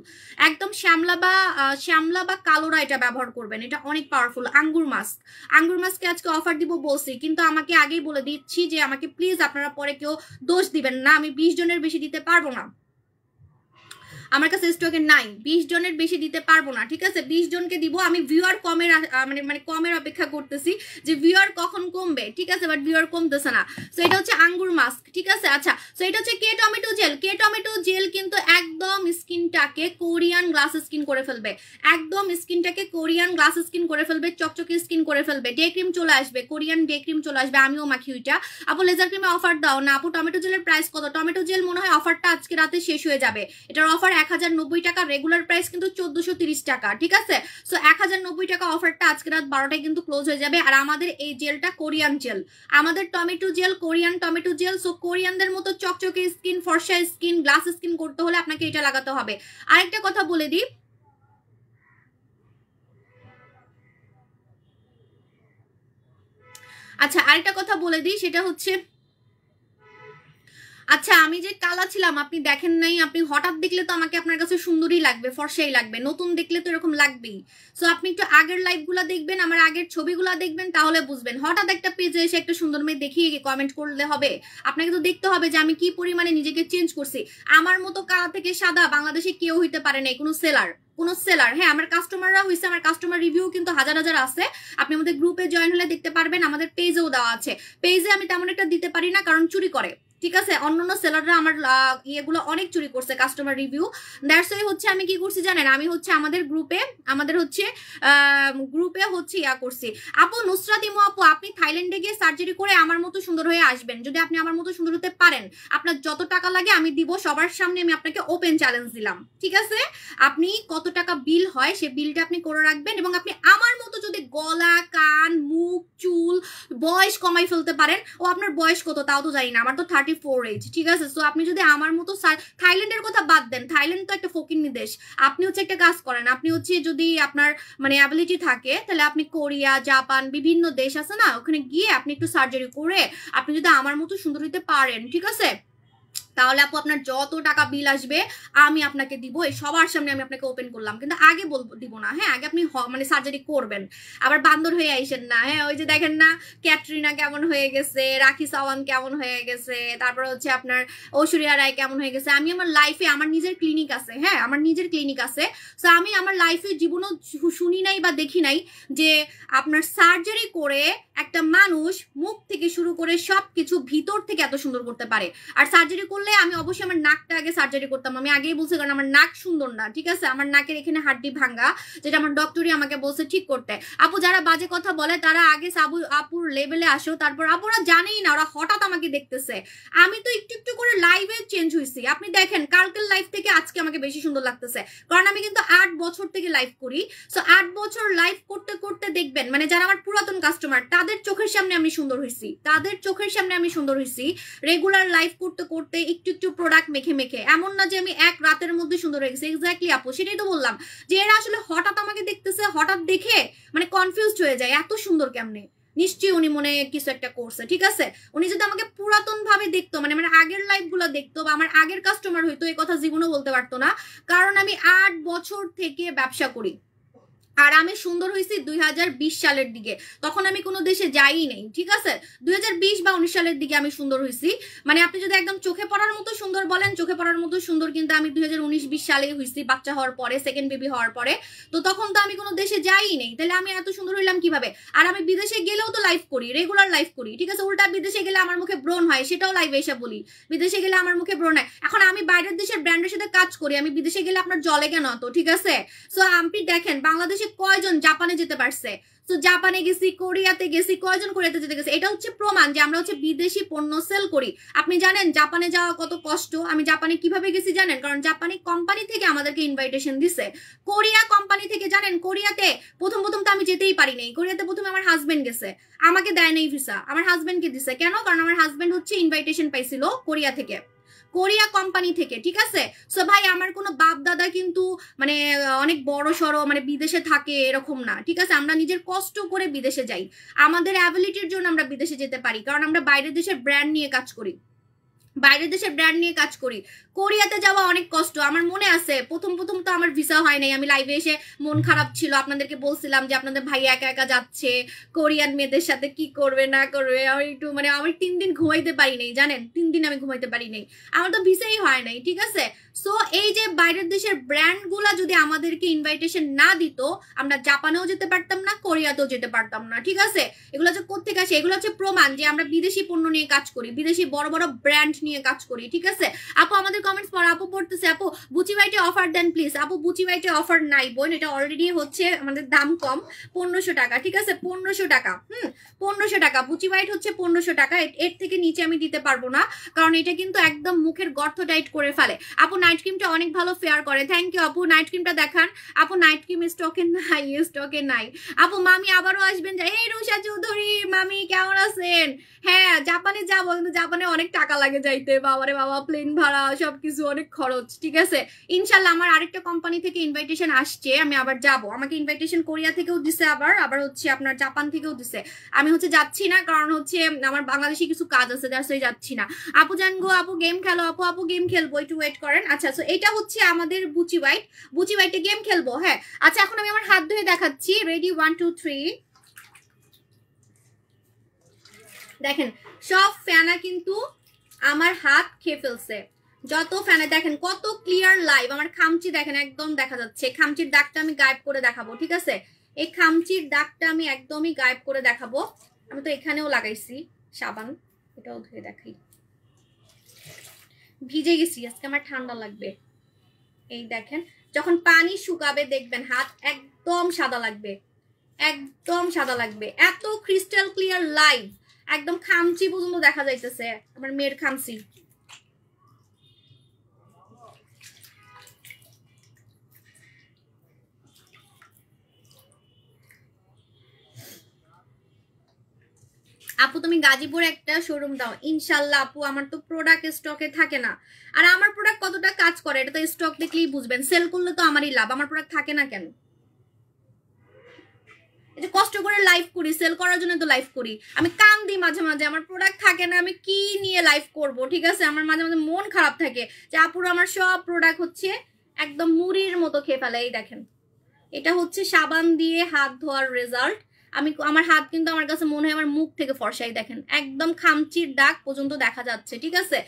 একদম শ্যামলা বা কালোরা এটা ব্যবহার করবেন, এটা অনেক পাওয়ারফুল। আঙ্গুর মাস্কে আজকে অফার দিব বলছি, কিন্তু আমাকে আগেই বলে দিচ্ছি যে আমাকে প্লিজ আপনারা পরে কেউ দোষ দিবেন না, আমি 20 জনের বেশি দিতে পারবো না। আমার কাছে স্টকে নাই, 20 জনের বেশি দিতে পারবো না, ঠিক আছে? 20 জনকে দিব আমি। ভিউয়ার কমের মানে কমের অপেক্ষা করতেছি যে ভিউয়ার কখন কমবে, ঠিক আছে? বাট ভিউয়ার কমতেছে না। সো এটা হচ্ছে আঙ্গুর মাস্ক, ঠিক আছে? আচ্ছা, সো এটা হচ্ছে কে টমেটো জেল। কে টমেটো জেল কিন্তু একদম স্কিনটাকে কোরিয়ান গ্লাস স্কিন করে ফেলবে, একদম স্কিনটাকে কোরিয়ান গ্লাস স্কিন করে ফেলবে, চকচকে স্কিন করে ফেলবে। ডে ক্রিম চলে আসবে, কোরিয়ান ডে ক্রিম চলে আসবে, আমিও মাখি ওইটা। আপু লেজার ক্রিমে অফার দাও না। আপু টমেটো জেলের প্রাইস কত? টমেটো জেল মনে হয় অফারটা আজকে রাতে শেষ হয়ে যাবে। এটার অফার 1090 টাকা, রেগুলার প্রাইস কিন্তু 1430 টাকা, ঠিক আছে? সো 1090 টাকা অফারটা আজকে রাত 12টায় কিন্তু ক্লোজ হয়ে যাবে। আর আমাদের এই জেলটা কোরিয়ান জেল, আমাদের tomato gel Korean tomato gel. So কোরিয়ানদের মতো চকচকে স্কিন, ফর্সা স্কিন, গ্লাস স্কিন করতে হলে আপনাকে এটা লাগাতে হবে। আরেকটা কথা বলে দিই, আচ্ছা আরেকটা কথা বলে দিই, সেটা হচ্ছে আচ্ছা আমি যে কালা ছিলাম আপনি দেখেন নাই, আপনি হঠাৎ দেখলে তো আমাকে আপনার কাছে সুন্দরই লাগবে, ফর্সাই লাগবে, নতুন দেখলে তো এরকম লাগবেই। সো আপনি একটু আগের লাইভগুলো দেখবেন, আমার আগের ছবিগুলো দেখবেন, তাহলে বুঝবেন। হঠাৎ একটা পেজে এসে একটা সুন্দর মেয়ে দেখিয়ে কমেন্ট করলে হবে? আপনাকে তো দেখতে হবে যে আমি কি পরিমাণে নিজেকে চেঞ্জ করছি। আমার মতো কালা থেকে সাদা বাংলাদেশে কেউ হইতে পারে নাই, কোনো সেলার। হ্যাঁ, আমার কাস্টমাররা হয়েছে, আমার কাস্টমার রিভিউ কিন্তু হাজার হাজার আছে। আপনি আমাদের গ্রুপে জয়েন হলে দেখতে পারবেন, আমাদের পেজেও দেওয়া আছে। পেজে আমি তেমন একটা দিতে পারি না, কারণ চুরি করে, ঠিক আছে? অন্যান্য সেলাররা আমার ইয়েগুলো অনেক চুরি করছে, কাস্টমার রিভিউ। দ্যাটস ওয়াই হচ্ছে আমি কি করছি জানেন, আমি হচ্ছে আমাদের গ্রুপে হচ্ছে ইয়া করছি। আপু নুসরাত ইমু আপু, আপনি থাইল্যান্ডে গিয়ে সার্জারি করে আমার মতো সুন্দর হয়ে আসবেন। যদি আপনি আমার মতো সুন্দর হতে পারেন, আপনার যত টাকা লাগে আমি দিব, সবার সামনে আমি আপনাকে ওপেন চ্যালেঞ্জ দিলাম, ঠিক আছে? আপনি কত টাকা বিল হয় সে বিলটা আপনি করে রাখবেন, এবং আপনি আমার মতো যদি গলা, কান, মুখ, চুল, বয়স কমাই ফেলতে পারেন। ও আপনার বয়স কত তাও তো জানি না, আমার তো 34 এজ, ঠিক আছে? সো আপনি যদি আমার মতো, থাইল্যান্ডের কথা বাদ দেন, থাইল্যান্ড তো একটা ফকিন্নি দেশ। আপনি হচ্ছে একটা কাজ করেন, আপনি হচ্ছে যদি আপনার মানে অ্যাবিলিটি থাকে, তাহলে আপনি কোরিয়া, জাপান, বিভিন্ন দেশ আছে না, ওখানে গিয়ে আপনি একটু সার্জারি করে আপনি যদি আমার মতো সুন্দর হতে পারেন, ঠিক আছে? তাহলে আপু আপনার যত টাকা বিল আসবে আমি আপনাকে দিব। এই সবার সামনে আমি আপনাকে ওপেন করলাম, কিন্তু আগে দিব না। হ্যাঁ, আগে আপনি মানে সার্জারি করবেন, আবার বান্দর হয়ে আইসেন না। হ্যাঁ, ওই যে দেখেন না ক্যাটরিনা কেমন হয়ে গেছে, রাখি সাওয়ান কেমন হয়ে গেছে, তারপর হচ্ছে আপনার ঐশ্বরিয়া রায় কেমন হয়ে গেছে। আমি আমার লাইফে, আমার নিজের ক্লিনিক আছে, হ্যাঁ আমার নিজের ক্লিনিক আছে। সো আমি আমার লাইফে জীবনও শুনি নাই বা দেখি নাই যে আপনার সার্জারি করে একটা মানুষ মুখ থেকে শুরু করে সবকিছু ভিতর থেকে এত সুন্দর করতে পারে। আর সার্জারি করলে আমি অবশ্যই আমার নাকটা আগে সার্জারি করতাম, আমি আগেই বলছি, কারণ আমার নাক সুন্দর না, ঠিক আছে? আমার নাকের এখানে হাড্ডি ভাঙ্গা, যেটা আমার ডক্টরই আমাকে বলছে ঠিক করতে। আপু যারা বাজে কথা বলে তারা আগে আপুর লেভেলে আসো, তারপর আপুরা জানেই না, ওরা হঠাৎ আমাকে দেখতেছে। আমি তো একটু একটু করে লাইভে চেঞ্জ হয়েছি। আপনি দেখেন কালকের লাইভ থেকে আজকে আমাকে বেশি সুন্দর লাগতেছে, কারণ আমি কিন্তু 8 বছর থেকে লাইভ করি। সো 8 বছর লাইভ করতে করতে দেখবেন, মানে যারা আমার পুরাতন কাস্টমার, তাদের চোখের সামনে আমি সুন্দর হয়েছি, রেগুলার লাইভ করতে করতে একটু একটু প্রোডাক্ট মেখে মেখে। এমন না যে আমি এক রাতের মধ্যে সুন্দর হয়ে গেছি। এক্স্যাক্টলি আপু, সেটাই তো বললাম যে এরা আসলে হঠাৎ আমাকে দেখতেছে, হঠাৎ দেখে মানে কনফিউজড হয়ে যায়, এত সুন্দর কেমনে। নিশ্চয়ই উনি মনে কিছু একটা করছে, ঠিক আছে? উনি যদি আমাকে পুরাতন ভাবে দেখতো, মানে আমার আগের লাইভ গুলো দেখতো বা আমার আগের কাস্টমার হইতো, এই কথা জীবনও বলতে পারতো না। কারণ আমি 8 বছর থেকে ব্যবসা করি, আর আমি সুন্দর হয়েছি 2020 সালের দিকে। তখন আমি কোনো দেশে যাই নেই, ঠিক আছে? 2020 বা 19 সালের দিকে আমি সুন্দর হয়েছি। মানে আপনি যদি একদম চোখে পড়ার মতো সুন্দর বলেন, চোখে পড়ার মতো সুন্দর কিন্তু আমি 2019-20 সালে হয়েছি, বাচ্চা হওয়ার পরে, সেকেন্ড বেবি হওয়ার পরে। তো তখন তো আমি কোনো দেশে যাই নেই, তাহলে আমি এত সুন্দর হইলাম কিভাবে? আর আমি বিদেশে গেলেও তো লাইভ করি, রেগুলার লাইভ করি, ঠিক আছে? উল্টা বিদেশে গেলে আমার মুখে ব্রণ হয়, সেটাও লাইভে এসে বলি, বিদেশে গেলে আমার মুখে ব্রণ হয়। এখন আমি বাইরের দেশের ব্র্যান্ডের সাথে কাজ করি, আমি বিদেশে গেলে আপনার জলে কেন তো, ঠিক আছে? সো আপনি দেখেন বাংলাদেশে কয়জন জাপানে যেতে পারছে? তো জাপানে গেছি, কোরিয়াতে গেছি, কয়জন কোরিয়াতে যেতে গেছে? এটা হচ্ছে প্রমাণ যে আমরা হচ্ছে বিদেশি পণ্য সেল করি। আপনি জানেন জাপানে যাওয়া কত কষ্ট? আমি জাপানে কিভাবে গেছি জানেন? কারণ জাপানি কোম্পানি থেকে আমাদেরকে ইনভাইটেশন দিছে। কোরিয়া কোম্পানি থেকে জানেন, কোরিয়াতে প্রথম তো আমি যেতেই পারি নাই। কোরিয়াতে প্রথমে আমার হাজবেন্ড গেছে, আমাকে দেয় নাই ভিসা, আমার হাজবেন্ডকে দিছে। কেন? কারণ আমার হাজবেন্ড হচ্ছে ইনভাইটেশন পাইছিল কোরিয়া থেকে, কোরিয়া কোম্পানি থেকে, ঠিক আছে? সো ভাই আমার কোনো বাপ দাদা কিন্তু মানে অনেক বড় সড়ো মানে বিদেশে থাকে এরকম না, ঠিক আছে? আমরা নিজের কষ্ট করে বিদেশে যাই, আমাদের অ্যাবিলিটির জন্য আমরা বিদেশে যেতে পারি, কারণ আমরা বাইরের দেশের ব্র্যান্ড নিয়ে কাজ করি। বাইরের দেশের ব্র্যান্ড নিয়ে কাজ করি। কোরিয়াতে যাওয়া অনেক কষ্ট, আমার মনে আছে প্রথম প্রথম তো আমার ভিসা হয় নাই, আমি লাইভে এসে মন খারাপ ছিল, আপনাদেরকে বলছিলাম যে আপনাদের ভাই একা একা যাচ্ছে কোরিয়ান মেয়েদের সাথে, কি করবে না করবে। আমি একটু মানে আমি 3 দিন ঘুমাইতে পারি নাই, জানেন 3 দিন আমি ঘুমাইতে পারি নাই, আমার তো ভিসাই হয় নাই, ঠিক আছে। সো এই যে বাইরের দেশের ব্র্যান্ড গুলা যদি আমাদেরকে ইনভাইটেশন না দিত, আমরা জাপানেও যেতে পারতাম না, কোরিয়াতেও যেতে পারতাম না, ঠিক আছে। এগুলো হচ্ছে কোত্থেকে আসে, এগুলো হচ্ছে প্রমাণ যে আমরা বিদেশি পণ্য নিয়ে কাজ করি, বিদেশি বড় বড় ব্র্যান্ড নিয়ে কাজ করি, ঠিক আছে। আপু আমাদের কমেন্টস পড়া, আপু পড়তেছে, আপু বুচি বাইটে অফার দেন প্লিজ। আপু বুচি বাইটে অফার নাই বোন, এটা অলরেডি হচ্ছে আমাদের দাম কম 1500 টাকা, ঠিক আছে 1500 টাকা, 1500 টাকা বুচি বাইট হচ্ছে 1500 টাকা, এর থেকে নিচে আমি দিতে পারবো না, কারণ এটা কিন্তু একদম মুখের গর্ত টাইট করে ফেলে। আপু নাইট ক্রিমটা অনেক ভালো ফেয়ার করে, থ্যাংক ইউ আপু। নাইট ক্রিমটা দেখান আপু, নাইট ক্রিম স্টকে নাই, স্টকে নাই আপু। মামি আবারও আসবেন, এই রুষা চৌধুরী মামি কেমন আছেন? হ্যাঁ জাপানে যাবো, কিন্তু জাপানে অনেক টাকা লাগে যাইতে, বাবারে বাবা, প্লেন ভাড়া সবকিছু অনেক খরচ, ঠিক আছে। ইনশাল্লাহ আমার আরেকটা কোম্পানি থেকে ইনভাইটেশন আসছে, আমি আবার যাব, আমাকে ইনভাইটেশন কোরিয়া থেকেও দিছে, আবার হচ্ছে আপনার জাপান থেকেও দিছে। আমি হচ্ছে যাচ্ছি না, কারণ হচ্ছে আমার বাংলাদেশি কিছু কাজ আছে, যার সাথে যাচ্ছি না। আপু জানগো, আপু গেম খেলো, আপু আপু গেম খেলবো, একটু ওয়েট করেন। আচ্ছা তো এটা হচ্ছে আমাদের বুচি বাইট, বুচি বাইটে গেম খেলবো, হ্যাঁ। আচ্ছা এখন আমি আমার হাত ধুয়ে দেখাচ্ছি, রেডি 1 2 3। দেখেন সব ফ্যানা কিন্তু আমার হাত খেয়ে ফেলছে, যত ফ্যানে দেখেন কত ক্লিয়ার লাইভ। আমার খামচি দেখেন একদম দেখা যাচ্ছে, খামচির দাগটা আমি গায়েব করে দেখাবো, ঠিক আছে। এই খামচির দাগটা আমি একদমই গায়েব করে দেখাবো। আমি তো এখানেও লাগাইছি সাবান, এটাও ধুয়ে দেখাই। ভিজে গেছি আজকে, আমার ঠান্ডা লাগবে। এই দেখেন যখন পানি শুকাবে দেখবেন হাত একদম সাদা লাগবে, একদম সাদা লাগবে, এত ক্রিস্টাল ক্লিয়ার লাইভ, একদম খামচি পর্যন্ত দেখা যাইতেছে আমার মেয়ের খামচি। আপু তুমি গাজীপুরে একটা শোরুম দাও ইনশাল্লাহ। আপু আমার তো প্রোডাক্ট স্টকে থাকে না, আর আমার প্রোডাক্ট কতটা কাজ করে এটা তো স্টক দেখলেই বুঝবেন, সেল করলে তো আমারই লাভ, আমার প্রোডাক্ট থাকে না কেন? এটা কষ্ট করে লাইভ করি, সেল করার জন্য তো লাইভ করি। আমি কান দিই মাঝে মাঝে, আমার প্রোডাক্ট থাকে না, আমি কি নিয়ে লাইভ করব, ঠিক আছে। আমার মাঝে মাঝে মন খারাপ থাকে যে আপুরা আমার সব প্রোডাক্ট হচ্ছে একদম মুড়ির মতো খেয়ে ফেলে। এই দেখেন এটা হচ্ছে সাবান দিয়ে হাত ধোয়ার রেজাল্ট। আমি আমার হাত কিন্তু আমার কাছে মনে হয় আমার মুখ থেকে ফর্সাই, দেখেন একদম খামচির দাগ পর্যন্ত দেখা যাচ্ছে, ঠিক আছে।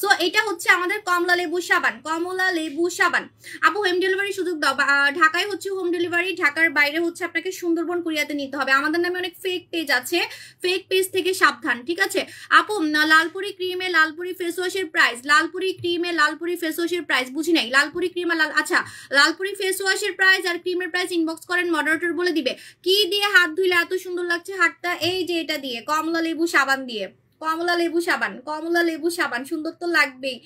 সো এটা হচ্ছে আমাদের কমলা লেবু সাবান, কমলা লেবু সাবান। আপু হোম ডেলিভারি সুযোগ দাও, ঢাকায় হচ্ছে হোম ডেলিভারি, ঢাকার বাইরে হচ্ছে আপনাকে সুন্দরবন কুরিয়াতে নিতে হবে। আমাদের নামে অনেক ফেক পেজ আছে, ফেক পেজ থেকে সাবধান, ঠিক আছে। আপু লালপুরি ক্রিমে লালপুরি ফেস ওয়াশের প্রাইস, লালপুরি ক্রিমে লালপুরি ফেস ওয়াশের প্রাইস বুঝি নাই, লালপুরি ক্রিম আর আচ্ছা লালপুরি ফেস ওয়াশের প্রাইস আর ক্রিমের প্রাইস ইনবক্স করেন, মডারেটর বলে দিবে। কি দিয়ে হাত ধুইলে এত সুন্দর লাগছে হাতটা? এই যে এটা দিয়ে, কমলা লেবু সাবান দিয়ে, কমলা লেবু সাবান, কমলা লেবু সাবান, সুন্দর তো লাগবেই।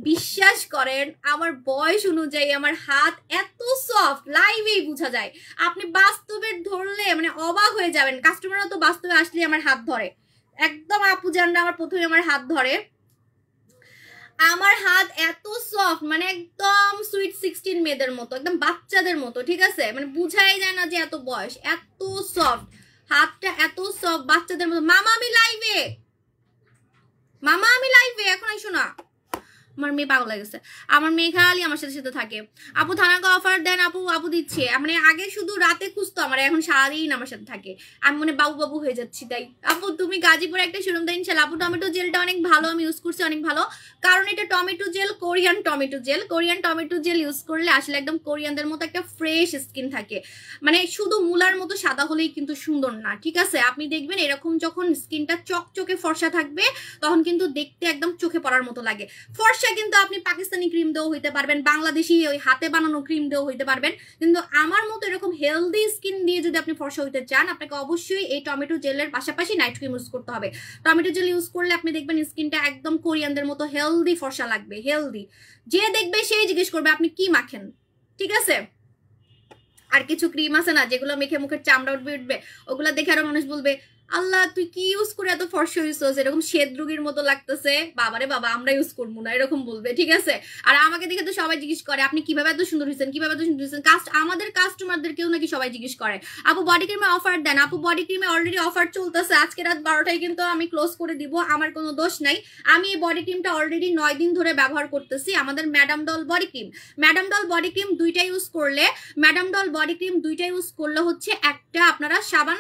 বিশ্বাস করেন আমার বয়স অনুযায়ী আমার হাত এত সফট, লাইভেই বোঝা যায়। আপনি বাস্তবে ধরলে মানে অবাক হয়ে যাবেন, কাস্টমাররা তো বাস্তবে আসলে আমার হাত ধরে, একদম আপু জানরা আমার প্রথমে আমার হাত ধরে। আমার হাত এত সফট, মানে একদম সুইট 16 মেয়েদের মতো, একদম বাচ্চাদের মতো, ঠিক আছে। মানে বুঝাই যায় না যে এত বয়স, এত সফট হাতটা, এত সফট বাচ্চাদের মতো। মামা আমি লাইভে, মামা আমি লাইভে, এখন আইসো না। আমার মেয়ে পাগল হয়ে গেছে, আমার মেয়ে খালি আমার সাথে সাথে থাকে। আপু থানাকে অফার দেন, আপু আপু দিচ্ছে, মানে আগে শুধু রাতে খুঁজতো আমার, এখন সারাদিন আমার সাথে থাকে, আমি মনে বাবু বাবু হয়ে যাচ্ছি তাই। আপু তুমি গাজীপুরে একটা শোরুম দেন ইনশাল্লাহ। আপু টমেটো জেলটা অনেক ভালো, আমি ইউজ করছি অনেক ভালো, কারণ এটা tomato gel, Korean tomato gel, Korean tomato gel use করলে আসলে একদম কোরিয়ানদের মতো একটা ফ্রেশ স্কিন থাকে, মানে শুধু মুলার মতো সাদা হলেই কিন্তু সুন্দর না, ঠিক আছে। আপনি দেখবেন এরকম যখন স্কিনটা চকচকে ফর্সা থাকবে তখন কিন্তু দেখতে একদম চোখে পড়ার মতো লাগে। ফর্সা কিন্তু আপনি পাকিস্তানি ক্রিম দিয়েও হইতে পারবেন, বাংলাদেশি ওই হাতে বানানো ক্রিম দিয়েও হইতে পারবেন, কিন্তু আমার মতো এরকম হেলদি স্কিন দিয়ে যদি আপনি ফর্সা হইতে চান আপনাকে অবশ্যই এই টমেটো জেলের পাশাপাশি নাইট ক্রিম ইউজ করতে হবে। টমেটো জেল ইউজ করলে আপনি দেখবেন স্কিনটা একদম কোরিয়ানদের মতো হেলদি ফর্সা লাগবে, হেলদি। যে দেখবে সেই জিজ্ঞেস করবে আপনি কি মাখেন, ঠিক আছে। আর কিছু ক্রিম আছে না যেগুলো মেখে মুখের চামড়া উঠবে, ওগুলো দেখে আরো মানুষ বলবে আল্লাহ তুই কি ইউজ করে এত ফর্সা হইছস, এরকম শ্বেত রোগীর মতো লাগতেছে। বাবারে বাবা, আমরা ইউজ করবো না, এরকম বলবে, ঠিক আছে? আর আমাকে দেখে তো সবাই জিজ্ঞেস করে আপনি কিভাবে এত সুন্দর হয়েছেন, কিভাবে এত সুন্দর হয়েছেন। আমাদের কাস্টমারদের কেউ নাকি সবাই জিজ্ঞেস করে আপু বডি ক্রিমে অফার দেন। আপু বডি ক্রিমে অলরেডি অফার চলতেছে, আজকে রাত 12টায় কিন্তু আমি ক্লোজ করে দিব, আমার কোনো দোষ নাই। আমি এই বডি ক্রিমটা অলরেডি 9 দিন ধরে ব্যবহার করতেছি, আমাদের madam doll body cream. Madam doll body cream দুইটা ইউজ করলে, ম্যাডাম ডল বডি ক্রিম দুইটা ইউজ করলে হচ্ছে একটা আপনারা সাবান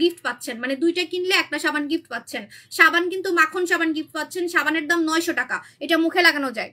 গিফট পাচ্ছেন, মানে দুইটা কিনলে একটা সাবান গিফট পাচ্ছেন। সাবান কিন্তু মাখন সাবান গিফট পাচ্ছেন, সাবানের দাম 900 টাকা, এটা মুখে লাগানো যায়।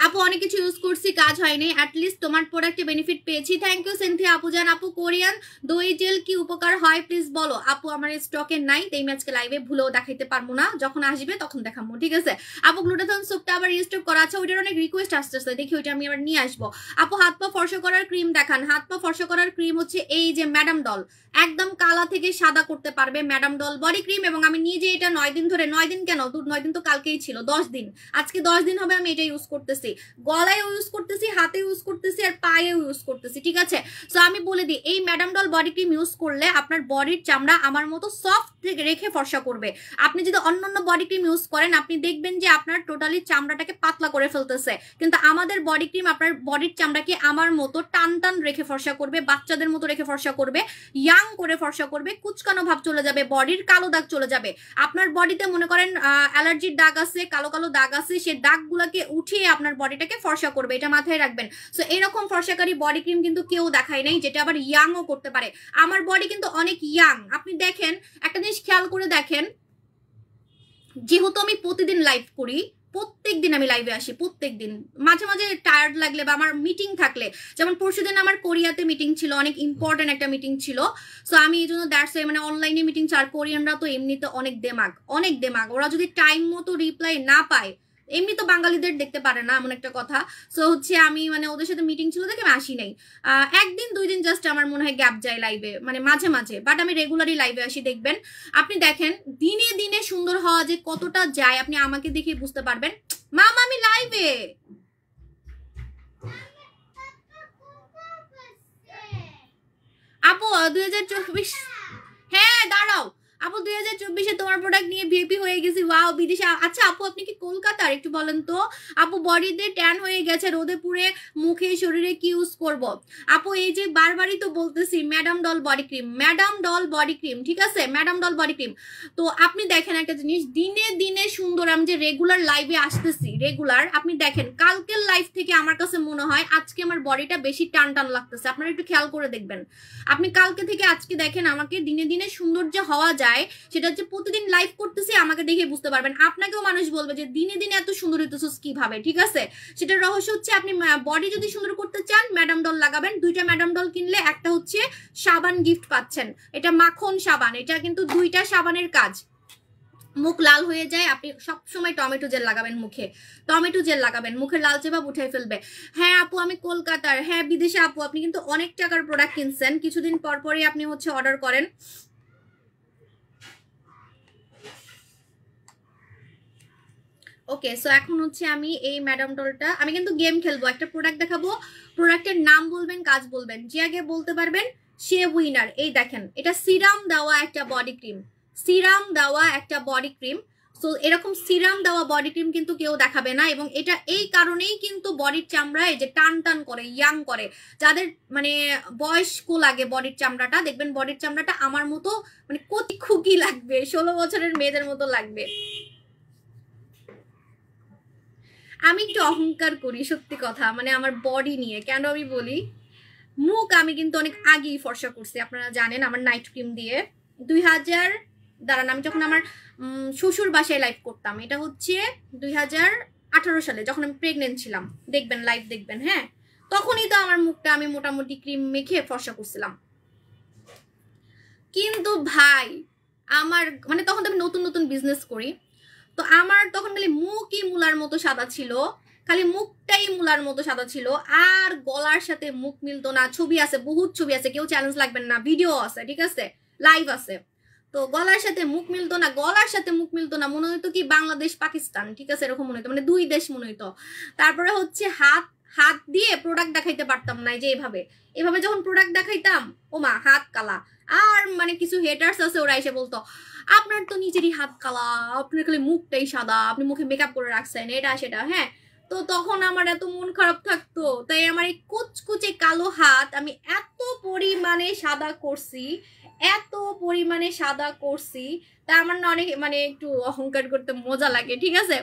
আপু অনেক কিছু ইউজ করছি, কাজ হয়নি, অ্যাটলিস্ট তোমার প্রোডাক্টে বেনিফিট পেয়েছি। থ্যাংক ইউ সিনথিয়া আপু জান। আপু কোরিয়ান দই জেল কি উপকার হয় প্লিজ বলো। আপু আমার স্টকে নাই, তাই আমি আজকে লাইভে ভুলেও দেখাইতে পারবো না, যখন আসবে তখন দেখাবো, ঠিক আছে? আপু গ্লুটাথন সুপটা আবার রিস্টক করা আছে, ওইটার অনেক রিকোয়েস্ট আসতেছে, দেখি ওইটা আমি আবার নিয়ে আসবো। আপু হাত পা ফর্সা করার ক্রিম দেখান। হাত পা ফর্সা করার ক্রিম হচ্ছে এই যে ম্যাডাম ডল, একদম কালা থেকে সাদা করতে পারবে ম্যাডাম ডল বডি ক্রিম। এবং আমি নিজে এটা 9 দিন ধরে, 9 দিন কেন, 9 দিন তো কালকেই ছিল, 10 দিন, আজকে 10 দিন হবে আমি এটা ইউজ করতেছি। গলায় ইউজ করতেছি, হাতে ইউজ করতেছি, আর পায়ে ইউজ করতেছি, ঠিক আছে? সো আমি বলে দিই, এই madam doll body cream use করলে আপনার বডির চামড়া আমার মতো সফট রেখে ফর্সা করবে। আপনি যদি অন্যান্য বডি ক্রিম ইউজ করেন, আপনি দেখবেন যে আপনার টোটালি চামড়াটাকে পাতলা করে ফেলতেছে, কিন্তু আমাদের বডি ক্রিম আপনার বডির চামড়াকে আমার মতো টান টান রেখে ফর্সা করবে, বাচ্চাদের মতো রেখে ফর্সা করবে, ইয়াং করে ফর্সা করবে, কুচকানো ভাব চলে যাবে, বডির কালো দাগ চলে যাবে। আপনার বডিতে মনে করেন অ্যালার্জির দাগ আছে, কালো কালো দাগ আছে, সেই দাগগুলোকে উঠিয়ে আপনার বডিটাকে ফর্সা করবে, এটা মাথায় রাখবেন। সো এরকম ফর্সাকারী বডি ক্রিম কিন্তু কেউ দেখায় নাই, যেটা আবার ইয়াংও করতে পারে। আমার বডি কিন্তু অনেক ইয়াং, আপনি দেখেন, একটা জিনিস খেয়াল করে দেখেন, যেহেতু আমি প্রতিদিন লাইভ করি, প্রত্যেক দিন আমি লাইভে আসি, প্রত্যেক দিন, মাঝে মাঝে টায়ার্ড লাগলে বা আমার মিটিং থাকলে, যেমন পরশুদিন আমার কোরিয়াতে মিটিং ছিল, অনেক ইম্পর্টেন্ট একটা মিটিং ছিল। সো আমি এই জন্য দ্যাটস মানে অনলাইনে মিটিং, আর কোরিয়ানরা তো এমনিতে অনেক দেমাগ, অনেক দেমাগ, ওরা যদি টাইম মতো রিপ্লাই না পায়, এমনি তো বাঙালিদের দেখতে পারে না, এমন একটা কথা। সো হচ্ছে আমি মানে ওদের সাথে মিটিং ছিল দেখে আমি আসি নাই, 1 দিন 2 দিন জাস্ট আমার মনে হয় গ্যাপ যায় লাইভে, মানে মাঝে মাঝে, বাট আমি রেগুলারই লাইভে আসি। দেখবেন, আপনি দেখেন দিনে দিনে সুন্দর হওয়া যে কতটা যায়, আপনি আমাকে দেখে বুঝতে পারবেন। মামা আমি লাইভে, আপু 2024, হ্যাঁ দাঁড়াও আপু, 2024-এ তোমার প্রোডাক্ট নিয়ে ভিপি হয়ে গেছি, ওয়াও বিদেশে। আচ্ছা আপু আপনি কি কলকাতার, একটু বলেন তো। আপু বডিতে ট্যান হয়ে গেছে, রোদে পুড়ে মুখে শরীরে কি ইউজ করব। আপু এই যে বারবারই তো বলতেছি madam doll body cream, madam doll body cream, ঠিক আছে, ম্যাডাম ডল বডি ক্রিম। তো আপনি দেখেন একটা জিনিস, দিনে দিনে সুন্দর, আমি যে রেগুলার লাইভে আসতেছি রেগুলার, আপনি দেখেন কালকের লাইভ থেকে আমার কাছে মনে হয় আজকে আমার বডিটা বেশি টান টান লাগতেছে, আপনারা একটু খেয়াল করে দেখবেন। আপনি কালকে থেকে আজকে দেখেন আমাকে দিনে দিনে সুন্দর যে হওয়া যায়, সেটা হচ্ছে প্রতিদিন লাইভ করতেছি, আমাকে দেখে বুঝতে পারবেন। আপনাকেও মানুষ বলবে যে দিনে দিনে এত সুন্দর হইতেছিস কিভাবে, ঠিক আছে? সেটার রহস্য হচ্ছে আপনি বডি যদি সুন্দর করতে চান ম্যাডাম ডল লাগাবেন, 2টা ম্যাডাম ডল কিনলে একটা হচ্ছে সাবান গিফট পাচ্ছেন, এটা মাখন সাবান, এটা কিন্তু 2টা সাবানের কাজ। মুখ লাল হয়ে যায়, আপনি সব সময় টমেটো জেল লাগাবেন মুখে, টমেটো জেল লাগাবেন, মুখের লালচে ভাব উঠাই ফেলবে। হ্যাঁ আপু আমি কলকাতার, হ্যাঁ বিদেশে আপু আপনি কিন্তু অনেক টাকার প্রোডাক্ট কিনছেন, কিছুদিন পর পরই আপনি হচ্ছে অর্ডার করেন। ওকে, সো এখন হচ্ছে আমি এই ম্যাডাম ডলটা, আমি কিন্তু গেম খেলবো, একটা প্রোডাক্ট দেখাবো, প্রোডাক্টের নাম বলবেন, কাজ বলবেন, যে আগে বলতে পারবেন সে উইনার। এই দেখেন, এটা সিরাম দেওয়া একটা বডি ক্রিম, সিরাম দেওয়া একটা বডি ক্রিম। সো এরকম সিরাম দেওয়া বডি ক্রিম কিন্তু কেউ দেখাবে না, এবং এটা এই কারণেই কিন্তু বডির চামড়ায় যে টান টান করে, ইয়াং করে, যাদের মানে বয়স্ক লাগে বডির চামড়াটা, দেখবেন বডির চামড়াটা আমার মতো মানে কচি খুকি লাগবে, 16 বছরের মেয়েদের মতো লাগবে। আমি একটু অহংকার করি, সত্যি কথা, মানে আমার বডি নিয়ে কেন আমি বলি, মুখ আমি কিন্তু অনেক আগেই ফর্সা করছি, আপনারা জানেন, আমার নাইট ক্রিম দিয়ে 2000, দাঁড়ান, আমি যখন আমার শ্বশুর বাসায় লাইভ করতাম, এটা হচ্ছে 2018 সালে, যখন আমি প্রেগনেন্ট ছিলাম, দেখবেন লাইভ দেখবেন, হ্যাঁ তখনই তো আমার মুখটা আমি মোটামুটি ক্রিম মেখে ফর্সা করছিলাম। কিন্তু ভাই আমার মানে তখন তো আমি নতুন নতুন বিজনেস করি, তো আমার তখন খালি মুখই মুলার মতো সাদা ছিল, খালি মুখটাই মুলার মতো সাদা ছিল, আর গলার সাথে মুখ মিলতো না। ছবি আছে, বহুত ছবি আছে, কেউ চ্যালেঞ্জ লাগবেন না, ভিডিও আছে, ঠিক আছে, লাইভ আছে। তো গলার সাথে মুখ মিলতো না, গলার সাথে মুখ মিলতো না, মনে হইতো কি বাংলাদেশ পাকিস্তান, ঠিক আছে, এরকম মনে হইতো, মানে 2 দেশ মনে হইতো। তারপরে হচ্ছে হাত হাত দিয়ে প্রোডাক্ট দেখাইতে পারতাম না, যে এভাবে এভাবে যখন প্রোডাক্ট দেখাইতাম, ও মা হাত কালা, আর মানে কিছু হেটার্স আছে, ওরা এসে বলতো আপনার তো নিজেরই হাত কালা, আপনার খালি মুখটাই সাদা, আপনি মুখে মেকআপ করে রাখছেন, এটা সেটা। হ্যাঁ, তো তখন আমার এত মন খারাপ থাকতো, তাই আমার এই কুচকুচে কালো হাত আমি এত পরিমাণে সাদা করছি, এত পরিমাণে সাদা করছি, তা আমার না অনেক মানে একটু অহংকার করতে মজা লাগে। ঠিক আছে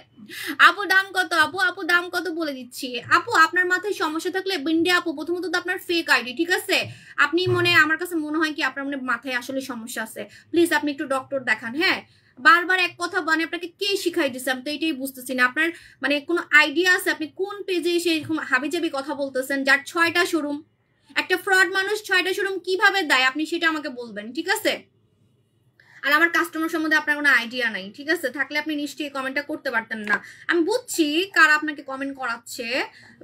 আপু, দাম কত? আপু আপু দাম কত বলে দিচ্ছি। আপু আপনার মাথায় সমস্যা থাকলে বিন্ডে আপু, প্রথমত তো আপনার ফেক আইডি, ঠিক আছে? আপনি আমার কাছে মনে হয় কি আপনার মাথায় আসলে সমস্যা আছে, প্লিজ আপনি একটু ডক্টর দেখান। হ্যাঁ, বারবার এক কথা মানে আপনাকে কে শিখাই দিচ্ছে, আমি তো এটাই বুঝতেছি না। আপনার মানে কোনো আইডিয়া আছে আপনি কোন পেজে এসে এরকম হাবিজাবি কথা বলতেছেন, যার 6টা শোরুম? একটা ফ্রড মানুষ 6টা শোরুম কিভাবে দেয় আপনি সেটা আমাকে বলবেন, ঠিক আছে? আর আমার কাস্টমার সম্বন্ধে আপনার কোনো আইডিয়া নাই, ঠিক আছে? থাকলে আপনি নিশ্চয়ই কমেন্টটা করতে পারতেন না। আমি বুঝছি কারা আপনাকে কমেন্ট করাচ্ছে,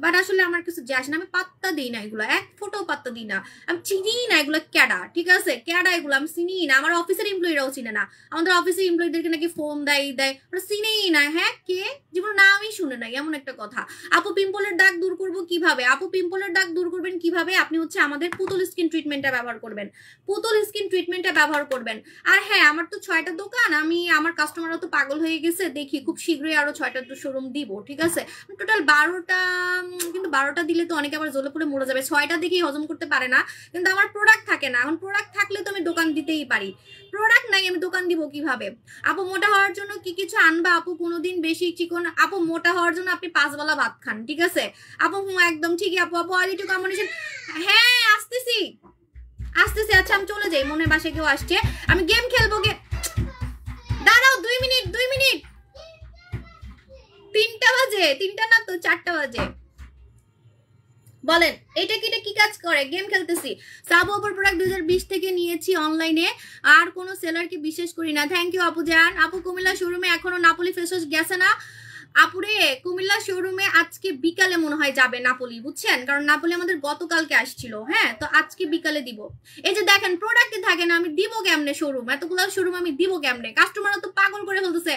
বাট আসলে আমার কিছু যায় আসে না, আমি পাত্তা দিই না এগুলো, এক ফোটাও পাত্তা দিই না। আমি চিনি না এগুলো ক্যাডা, ঠিক আছে? ক্যাডা এগুলো আমি চিনি না, আমার অফিসের এমপ্লয়িরাও চিনে না। আমাদের অফিসের এমপ্লয়িদেরকে নাকি ফোন দেয় ওরা চিনেই না। হ্যাঁ, কে জীবন নামই শুনে নাই, এমন একটা কথা। আপু পিম্পলের দাগ দূর করবো কিভাবে? আপু পিম্পলের দাগ দূর করবেন কিভাবে? আপনি আমাদের পুতুল স্কিন ট্রিটমেন্টটা ব্যবহার করবেন, পুতুল স্কিন ট্রিটমেন্টটা ব্যবহার করবেন। আর হ্যাঁ, আমার তো 6টা দোকান, আমার কাস্টমাররা তো পাগল হয়ে গেছে, দেখি খুব শীঘ্রই আরো 6টা শোরুম দিব, ঠিক আছে? টোটাল 12টা, কিন্তু 12টা দিলে তো অনেকে আবার জ্বলে পুড়ে মরে যাবে। 6টা দেখেই হজম করতে পারে না, কিন্তু আমার প্রোডাক্ট থাকে না। এখন প্রোডাক্ট থাকলে তো আমি দোকান দিতেই পারি, প্রোডাক্ট নাই আমি দোকান দিব কিভাবে? আপু মোটা হওয়ার জন্য কি কিছু আনবা? আপু কোনোদিন বেশি চিকন? আপু মোটা হওয়ার জন্য আপনি 5 বেলা ভাত খান, ঠিক আছে? আপু একদম ঠিকই আপু। আপু অয়েল টু কম্বিনেশন, হ্যাঁ আসতেছি। আচ্ছা আমি চলে যাই, মনে বাসে কেউ আসছে, আমি গেম খেলবো। দাঁড়াও 2 মিনিট 3টা বাজে, 3টা না তো 4টা বাজে। বলেন এটা কি কাজ করে? গেম খেলতেছি। সাবু আপুর প্রোডাক্ট 2020 থেকে নিয়েছি অনলাইনে, আর কোনো সেলারকে বিশেষ করি না। থ্যাংক ইউ আপু জান। আপু কুমিল্লা শোরুমে এখনো নাপোলি ফেস ওয়াশ গেছে না? আপুরে কুমিল্লা শোরুমে আজকে বিকালে মনে হয় যাবে নাপোলি, বুঝছেন? কারণ নাপোলি আমাদের গতকালকে আসছিল। হ্যাঁ, তো আজকে বিকালে দিব। এই যে দেখেন প্রোডাক্টই থাকে না, আমি দিব কেমনে শোরুম? এতগুলো শোরুম আমি দিব কেমনে? কাস্টমাররা তো পাগল করে ফেলতেছে,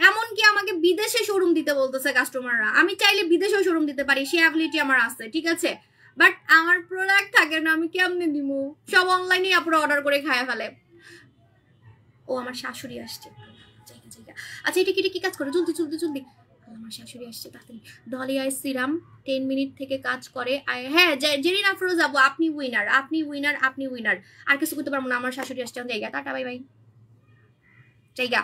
এমনকি আমাকে বিদেশে শোরুম দিতে বলতেছে কাস্টমাররা। আমি চাইলে বিদেশেও শোরুম দিতে পারি, সে অ্যাবিলিটি আমার আছে, ঠিক আছে? বাট আমার প্রোডাক্ট থাকে না, আমি কেমনে দিব? সব অনলাইনে আপুরা অর্ডার করে খায় ফেলে। ও আমার শাশুড়ি আসছে, আচ্ছা এটা কি কাজ করে? জলদি আমার শাশুড়ি আসছে, তাড়াতাড়ি। ডলি আই সিরাম 10 মিনিট থেকে কাজ করে। হ্যাঁ জেরিন আফরোজ যাবো, আপনি উইনার। আর কিছু করতে পারবো না, আমার শাশুড়ি আসছে। জায়গা টাটা, বাই বাই, জায়গা।